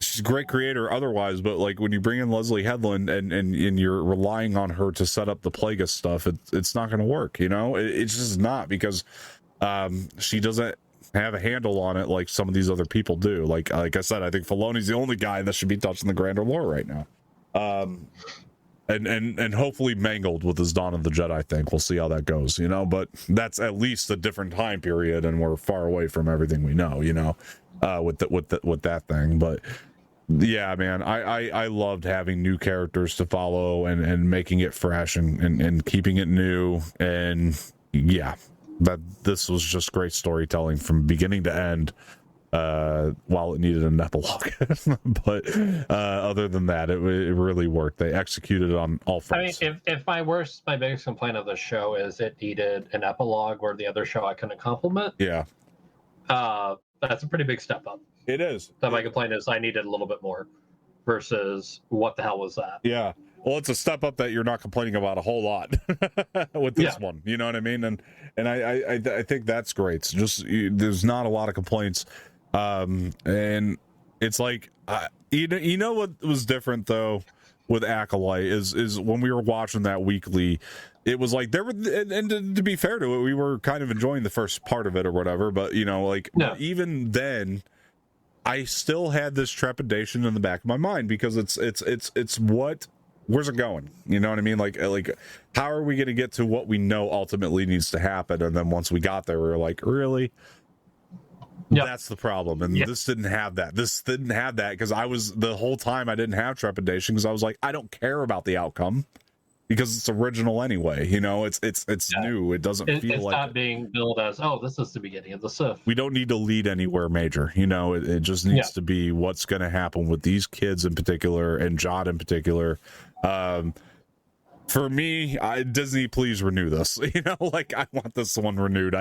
She's a great creator otherwise, but like, when you bring in Leslie Headland and you're relying on her to set up the Plagueis stuff, it's not going to work. It's just not, because she doesn't have a handle on it like some of these other people do. Like I said, I think Filoni's the only guy that should be touching the grander lore right now. And hopefully Mangold with his Dawn of the Jedi thing. We'll see how that goes, but that's at least a different time period, and we're far away from everything we know, with that thing. But yeah, man, I loved having new characters to follow and making it fresh and keeping it new. And yeah, that this was just great storytelling from beginning to end, while it needed an epilogue. But other than that, it really worked. They executed on all fronts. I mean, if my biggest complaint of the show is it needed an epilogue where the other show I couldn't compliment, that's a pretty big step up. It is. So my complaint is I needed a little bit more versus what the hell was that? Yeah. Well, it's a step up that you're not complaining about a whole lot with this one. You know what I mean? And I think that's great. It's just, there's not a lot of complaints. And it's like, you know what was different though with Acolyte is when we were watching that weekly, it was like there were, and to be fair to it, we were kind of enjoying the first part of it or whatever, but even then I still had this trepidation in the back of my mind, because it's where's it going? You know what I mean? Like how are we going to get to what we know ultimately needs to happen? And then once we got there, we were like, really? Yep. That's the problem. And this didn't have that. This didn't have that, because the whole time I didn't have trepidation, because I was like, I don't care about the outcome, because it's original anyway. It's new. It doesn't feel it's like not being billed as, this is the beginning of the Sith. We don't need to lead anywhere major. It just needs to be what's going to happen with these kids in particular, and Jod in particular. For me, Disney, please renew this. I want this one renewed.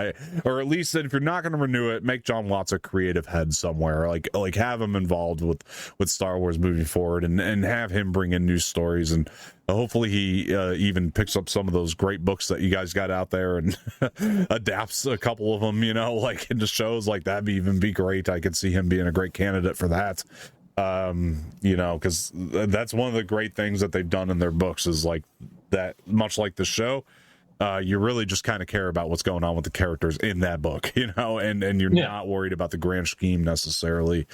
Or at least, if you're not going to renew it, make Jon Watts a creative head somewhere. Like have him involved with Star Wars moving forward, and have him bring in new stories, and hopefully he even picks up some of those great books that you guys got out there and adapts a couple of them. Into shows. That'd even be great. I could see him being a great candidate for that. Because that's one of the great things that they've done in their books, is that much like the show, you really just kind of care about what's going on with the characters in that book, and you're not worried about the grand scheme necessarily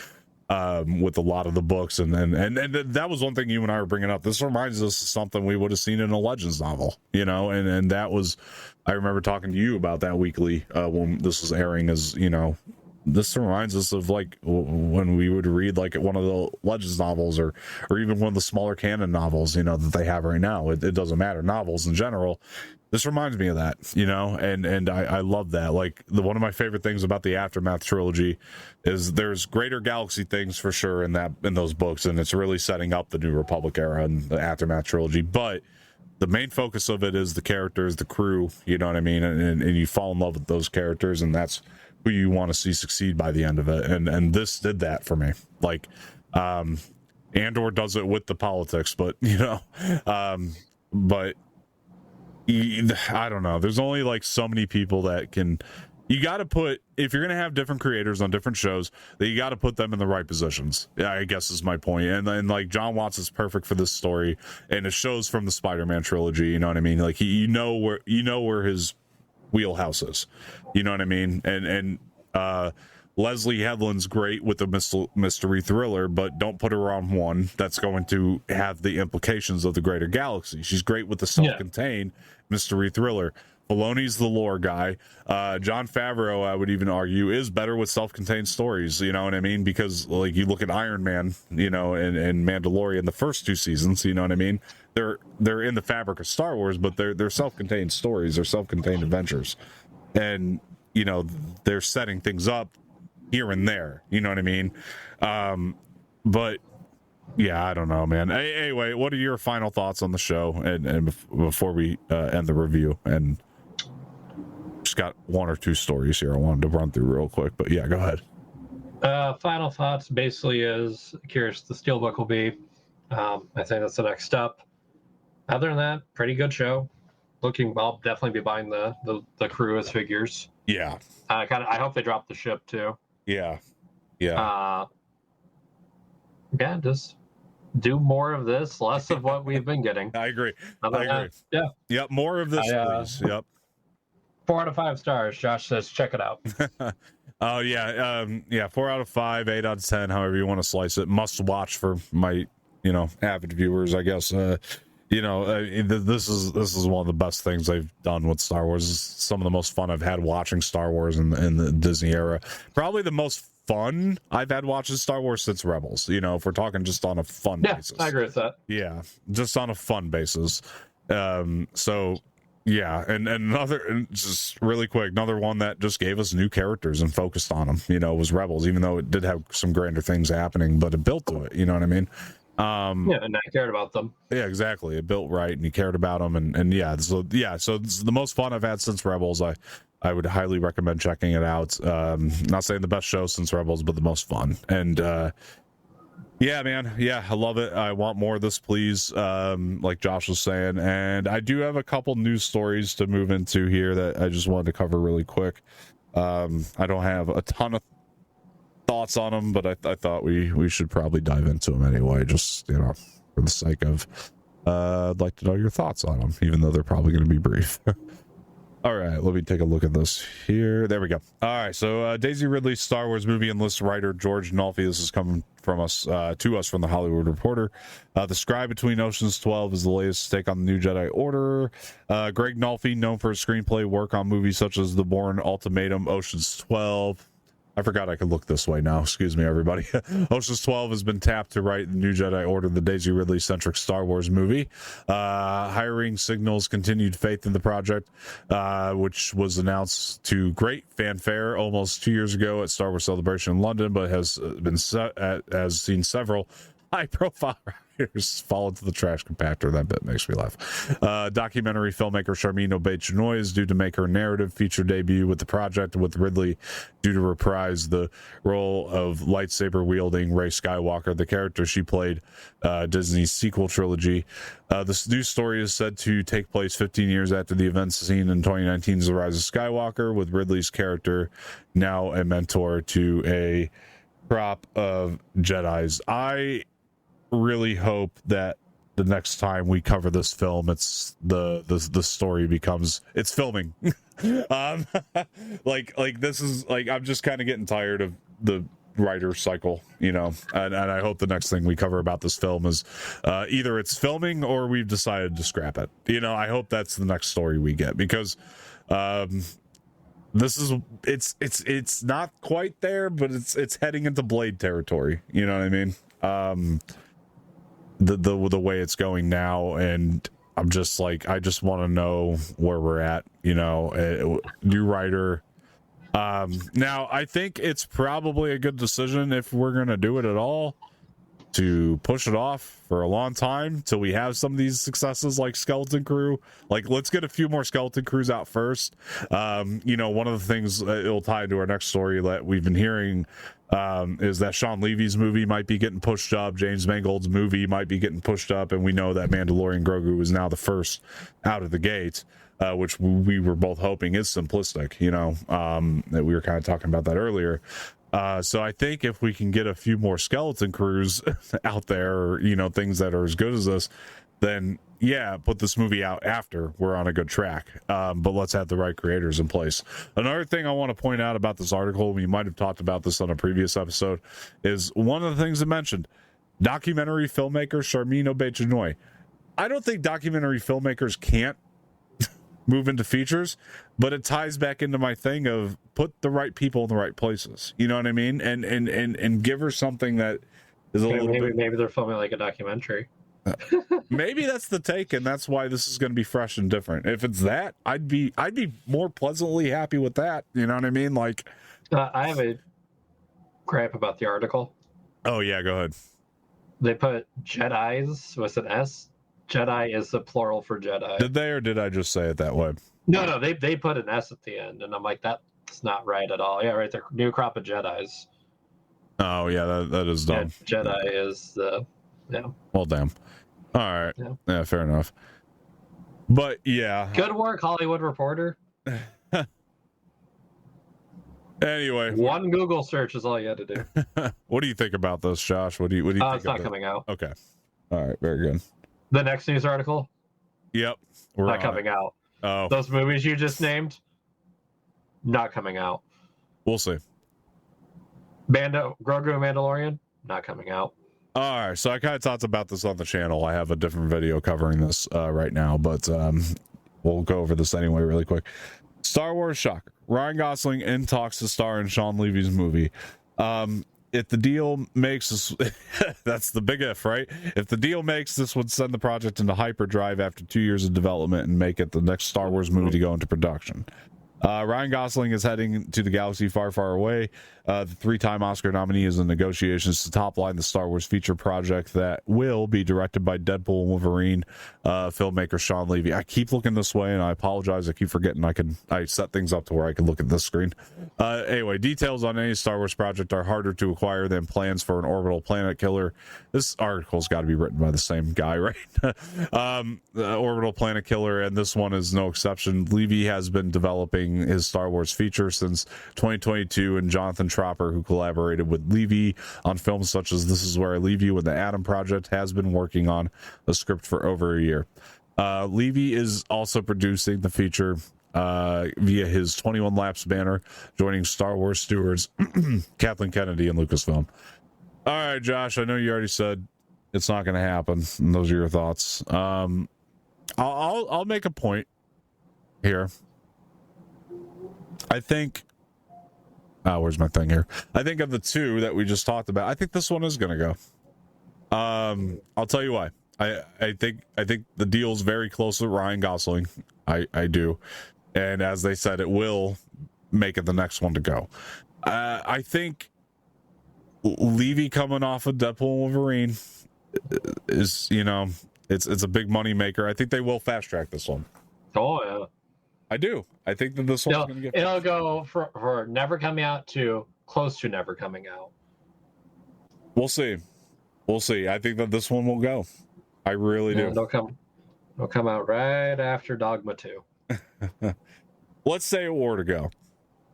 with a lot of the books. And that was one thing you and I were bringing up. This reminds us of something we would have seen in a Legends novel, and that was, I remember talking to you about that weekly when this was airing, as this reminds us of like when we would read like one of the Legends novels or even one of the smaller canon novels, that they have right now. It doesn't matter. Novels in general. This reminds me of that, and I love that. Like one of my favorite things about the Aftermath trilogy is there's greater galaxy things for sure in those books, and it's really setting up the New Republic era and the Aftermath trilogy. But the main focus of it is the characters, the crew, you know what I mean, and you fall in love with those characters, and that's who you want to see succeed by the end of it. And this did that for me. Like Andor does it with the politics, but but I don't know. There's only like so many people that can. You got to put, if you're going to have different creators on different shows, that you got to put them in the right positions. Yeah, I guess is my point. And then like Jon Watts is perfect for this story, and it shows from the Spider-Man trilogy. You know what I mean? Like where his wheelhouse is. You know what I mean? And Leslie Headland's great with the mystery thriller, but don't put her on one that's going to have the implications of the greater galaxy. She's great with the self-contained mystery thriller. Filoni's the lore guy. Jon Favreau, I would even argue, is better with self-contained stories. You know what I mean? Because like you look at Iron Man, and Mandalorian, the first two seasons. You know what I mean? They're in the fabric of Star Wars, but they're self-contained stories. They're self-contained adventures, and they're setting things up here and there, you know what I mean? But yeah, I don't know, man. Anyway, what are your final thoughts on the show? And before we end the review, and just got one or two stories here I wanted to run through real quick, but yeah, go ahead. Final thoughts basically is curious the Steelbook will be. I think that's the next step. Other than that, pretty good show. I'll definitely be buying the crew as figures. Yeah. I hope they drop the ship too. Yeah. Just do more of this, less of what we've been getting. I agree. Yeah. Yep. More of this, please. Yep. 4 out of 5 stars. Josh says, check it out. Oh yeah. 4 out of 5, 8 out of 10, however you want to slice it. Must watch for my, avid viewers, I guess. This is one of the best things they've done with Star Wars. It's some of the most fun I've had watching Star Wars in the Disney era. Probably the most fun I've had watching Star Wars since Rebels. If we're talking just on a fun basis. I agree with that. Yeah, just on a fun basis. So yeah, and just really quick, another one that just gave us new characters and focused on them. Was Rebels, even though it did have some grander things happening, but it built to it. You know what I mean? And I cared about them. Yeah, exactly. It built right, and you cared about them, so this is the most fun I've had since Rebels. I would highly recommend checking it out. Not saying the best show since Rebels, but the most fun. And yeah, man, I love it. I want more of this, please. Like Josh was saying, and I do have a couple news stories to move into here that I just wanted to cover really quick. I don't have a ton of thoughts on them, but I thought we should probably dive into them anyway, just for the sake of I'd like to know your thoughts on them, even though they're probably going to be brief. All right, let me take a look at this here. There we go. All right, so Daisy Ridley Star Wars movie enlists writer George Nolfi. This is coming from us to us from the Hollywood Reporter. The Scribe Between Oceans 12 is the latest take on the new Jedi Order. Greg Nolfi, known for his screenplay work on movies such as The Bourne Ultimatum, Oceans 12. I forgot I could look this way now. Excuse me, everybody. Ocean's 12 has been tapped to write the new Jedi Order, the Daisy Ridley-centric Star Wars movie. Hiring signals continued faith in the project, which was announced to great fanfare almost 2 years ago at Star Wars Celebration in London, but has seen several high-profile writers fall into the trash compactor. That bit makes me laugh. Documentary filmmaker Sharmeen Obaid-Chinoy is due to make her narrative feature debut with the project, with Ridley due to reprise the role of lightsaber-wielding Rey Skywalker, the character she played Disney's sequel trilogy. This new story is said to take place 15 years after the events seen in 2019's The Rise of Skywalker, with Ridley's character now a mentor to a crop of Jedis. I really hope that the next time we cover this film, it's the story becomes it's filming. um like this is like, I'm just kind of getting tired of the writer cycle, you know, and I hope the next thing we cover about this film is either it's filming or we've decided to scrap it. You know, I hope that's the next story we get, because this is it's not quite there, but it's heading into Blade territory, you know what I mean? The way it's going now, and I'm just like, I just want to know where we're at, you know. New writer. Now I think it's probably a good decision, if we're gonna do it at all, to push it off for a long time till we have some of these successes like Skeleton Crew. Like, let's get a few more Skeleton Crews out first. You know, one of the things it'll tie into our next story that we've been hearing is that Shawn Levy's movie might be getting pushed up, James Mangold's movie might be getting pushed up, and we know that Mandalorian Grogu is now the first out of the gate, which we were both hoping is simplistic, you know, that we were kind of talking about that earlier. So I think if we can get a few more Skeleton Crews out there, or, you know, things that are as good as this, then yeah, put this movie out after we're on a good track. But let's have the right creators in place. Another thing I want to point out about this article, we might have talked about this on a previous episode, is one of the things it mentioned, documentary filmmaker Charmin Obaid-Chinoy. I don't think documentary filmmakers can't move into features, but it ties back into my thing of put the right people in the right places. You know what I mean? And give her something that is a little bit. Maybe they're filming like a documentary. Maybe that's the take, and that's why this is going to be fresh and different. If it's that, I'd be more pleasantly happy with that. You know what I mean? Like, I have a gripe about the article. Oh yeah, go ahead. They put Jedis with an S. Jedi is the plural for Jedi. Did they, or did I just say it that way? No, they put an S at the end, and I'm like, that's not right at all. Yeah, right there, new crop of Jedis. Oh yeah, that is dumb. Yeah, Jedi is the Well, damn. All right. Yeah, fair enough. But yeah. Good work, Hollywood Reporter. Anyway, one Google search is all you had to do. What do you think about this, Josh? What do you think? It's not coming out. Okay. All right. Very good. The next news article. Yep. We're not coming out. Oh. Those movies you just named, not coming out. We'll see. Grogu Mandalorian, not coming out. All right, so I kind of talked about this on the channel. I have a different video covering this right now, but we'll go over this anyway really quick. Star Wars shocker. Ryan Gosling in talks to star in Shawn Levy's movie. If the deal makes this, that's the big if, right? If the deal makes, this would send the project into hyperdrive after 2 years of development and make it the next Star Wars movie to go into production. Ryan Gosling is heading to the galaxy far, far away. The three-time Oscar nominee is in negotiations to topline the Star Wars feature project that will be directed by Deadpool and Wolverine filmmaker Shawn Levy. I keep looking this way, and I apologize. I keep forgetting I set things up to where I can look at this screen. Anyway, details on any Star Wars project are harder to acquire than plans for an orbital planet killer. This article's got to be written by the same guy, right? The orbital planet killer, and this one is no exception. Levy has been developing his Star Wars feature since 2022, and Jonathan Tropper, who collaborated with Levy on films such as This Is Where I Leave You and The Adam Project, has been working on the script for over a year. Levy is also producing the feature via his 21 Laps banner, joining Star Wars stewards Kathleen Kennedy and Lucasfilm. All right, Josh, I know you already said it's not going to happen, and those are your thoughts. I'll make a point here. I think where's my thing here? I think of the two that we just talked about, I think this one is gonna go. I'll tell you why. I think the deal's very close with Ryan Gosling. I do. And as they said, it will make it the next one to go. I think Levy coming off of Deadpool and Wolverine is, you know, it's a big money maker. I think they will fast track this one. Oh yeah. I do. I think that this one's going to get... It'll go for never coming out to close to never coming out. We'll see. We'll see. I think that this one will go. I really do. They'll come out right after Dogma 2. Let's say it were to go.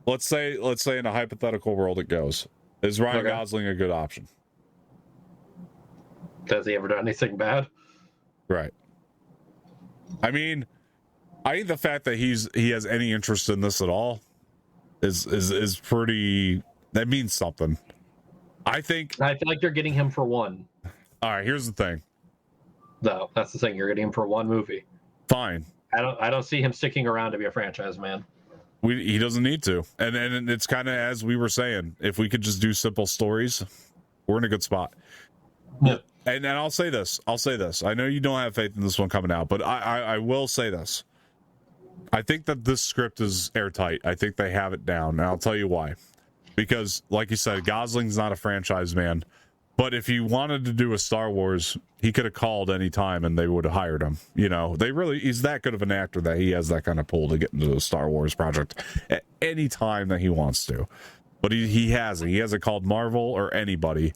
Let's say in a hypothetical world it goes. Is Ryan Gosling a good option? Has he ever done anything bad? Right. I mean, I think the fact that he has any interest in this at all is pretty. That means something. I feel like you're getting him for one. All right. Here's the thing. Though that's the thing, you're getting him for one movie. Fine. I don't see him sticking around to be a franchise man. He doesn't need to, and it's kind of as we were saying. If we could just do simple stories, we're in a good spot. Yeah. And I'll say this. I know you don't have faith in this one coming out, but I will say this. I think that this script is airtight. I think they have it down, and I'll tell you why. Because, like you said, Gosling's not a franchise man. But if he wanted to do a Star Wars, he could have called any time and they would have hired him. You know, he's that good of an actor that he has that kind of pull to get into a Star Wars project at any time that he wants to. But he hasn't. He hasn't called Marvel or anybody.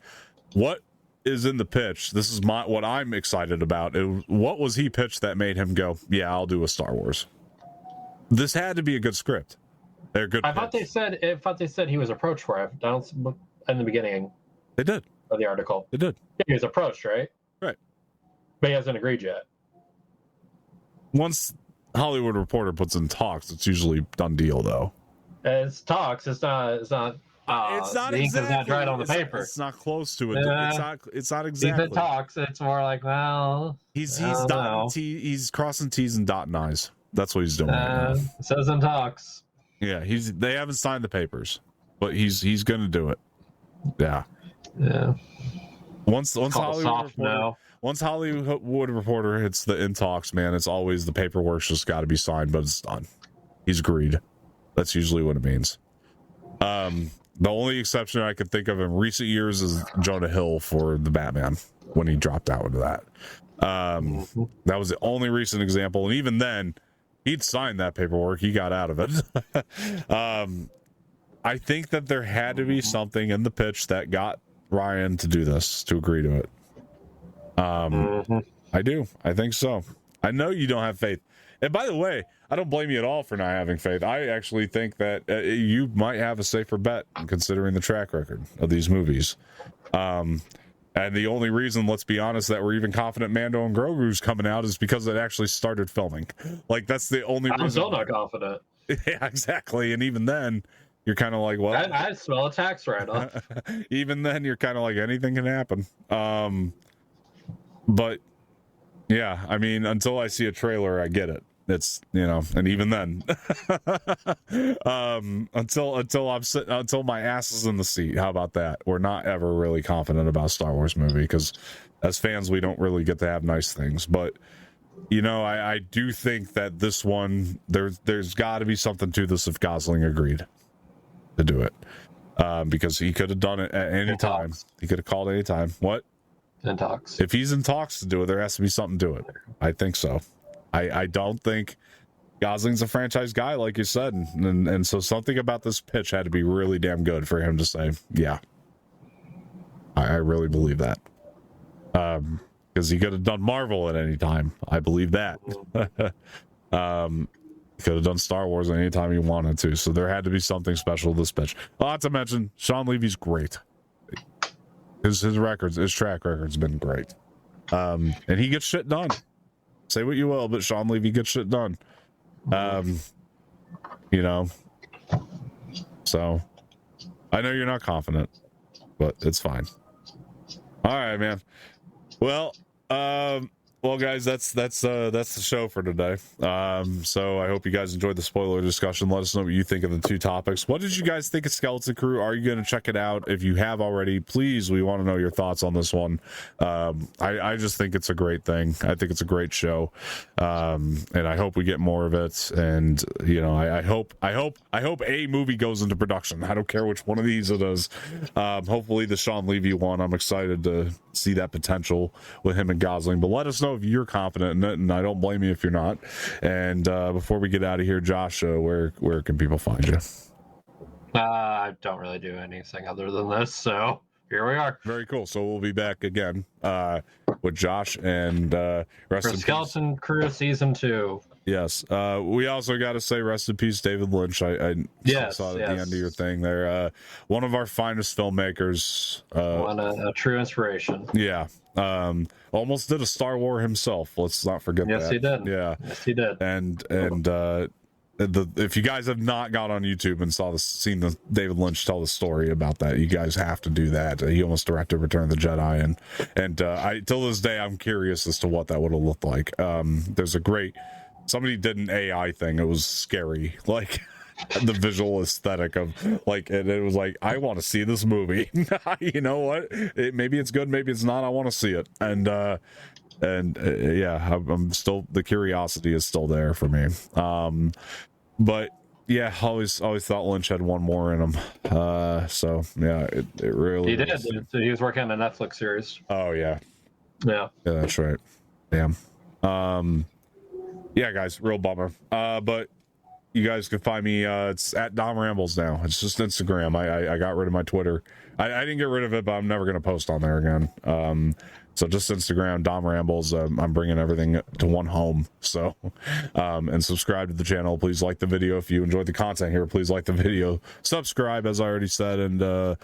What is in the pitch? This is what I'm excited about. What was he pitched that made him go, yeah, I'll do a Star Wars? This had to be a good script. They're good. I thought they said he was approached for it. In the beginning. They did. Of the article. They did. Yeah, he was approached, right? Right. But he hasn't agreed yet. Once Hollywood Reporter puts in talks, it's usually done deal, though. It's talks. It's not. It's not exactly. It's not dried on the paper. It's not close to it. It's not exactly. He's in talks. It's more like, well, he's crossing T's and dotting I's. That's what he's doing. Right now. It says in talks. Yeah, they haven't signed the papers, but he's going to do it. Yeah. Yeah. Once Hollywood Reporter hits the in talks, man, it's always the paperwork's just got to be signed, but it's done. He's agreed. That's usually what it means. The only exception I could think of in recent years is Jonah Hill for the Batman when he dropped out into that. That was the only recent example, and even then, he'd signed that paperwork. He got out of it. I think that there had to be something in the pitch that got Ryan to do this, to agree to it. I do. I think so. I know you don't have faith. And by the way, I don't blame you at all for not having faith. I actually think that you might have a safer bet considering the track record of these movies. And the only reason, let's be honest, that we're even confident Mando and Grogu's coming out is because it actually started filming. Like, that's the only reason. I'm still not confident. Yeah, exactly. And even then, you're kind of like, well, I smell a tax write-off. Even then, you're kind of like, anything can happen. But yeah, I mean, until I see a trailer, I get it. It's, you know, and even then, until my ass is in the seat, how about that? We're not ever really confident about a Star Wars movie because as fans, we don't really get to have nice things. But you know, I do think that this one, there's got to be something to this if Gosling agreed to do it, because he could have done it at any time. He could have called any time. What? In talks. If he's in talks to do it, there has to be something to it. I think so. I don't think Gosling's a franchise guy, like you said, and so something about this pitch had to be really damn good for him to say, yeah. I really believe that. Because he could have done Marvel at any time. I believe that. He could have done Star Wars at any time he wanted to. So there had to be something special to this pitch. Not to mention, Shawn Levy's great. His track record's been great. And he gets shit done. Say what you will, but Shawn Levy gets shit done. You know. So I know you're not confident, but it's fine. All right, man. Well, guys, that's the show for today. So I hope you guys enjoyed the spoiler discussion. Let us know what you think of the two topics. What did you guys think of Skeleton Crew? Are you going to check it out? If you have already, please, we want to know your thoughts on this one. I just think it's a great thing. I think it's a great show. And I hope we get more of it. And, you know, I hope a movie goes into production. I don't care which one of these it is. Hopefully the Shawn Levy one. I'm excited to see that potential with him and Gosling, but let us know if you're confident in it, and I don't blame you if you're not. And before we get out of here, Josh, where can people find you? I don't really do anything other than this, so here we are. Very cool. So we'll be back again with Josh and rest in peace. Skeleton Crew Season 2. Yes. We also got to say rest in peace, David Lynch. I Yes, saw it at the yes. end of your thing there. One of our finest filmmakers. A true inspiration. Yeah. Almost did a Star Wars himself. Let's not forget that. Yes, he did. Yeah. Yes, he did. And if you guys have not got on YouTube and seen the David Lynch tell the story about that, you guys have to do that. He almost directed Return of the Jedi, and I till this day I'm curious as to what that would have looked like. There's somebody did an AI thing. It was scary, like the visual aesthetic of like, and it was like, I want to see this movie. You know what? Maybe it's good, maybe it's not. I want to see it, and yeah, I'm still, the curiosity is still there for me. But yeah, always thought Lynch had one more in him. So yeah, it really he did. He was working on a Netflix series. Oh yeah, that's right. Damn. Yeah, guys, real bummer. But you guys can find me. It's at Dom Rambles now. It's just Instagram. I got rid of my Twitter. I didn't get rid of it, but I'm never gonna post on there again. So just Instagram, Dom Rambles. I'm bringing everything to one home. So, and subscribe to the channel. Please like the video if you enjoyed the content here. Please like the video. Subscribe, as I already said, and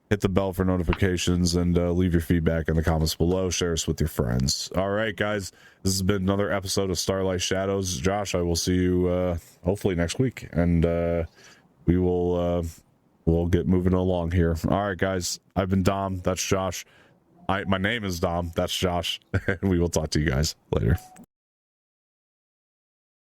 hit the bell for notifications, and leave your feedback in the comments below. Share us with your friends. All right, guys. This has been another episode of Starlight Shadows. Josh, I will see you hopefully next week, and we will we'll get moving along here. All right, guys. I've been Dom. That's Josh. My name is Dom. That's Josh. We will talk to you guys later.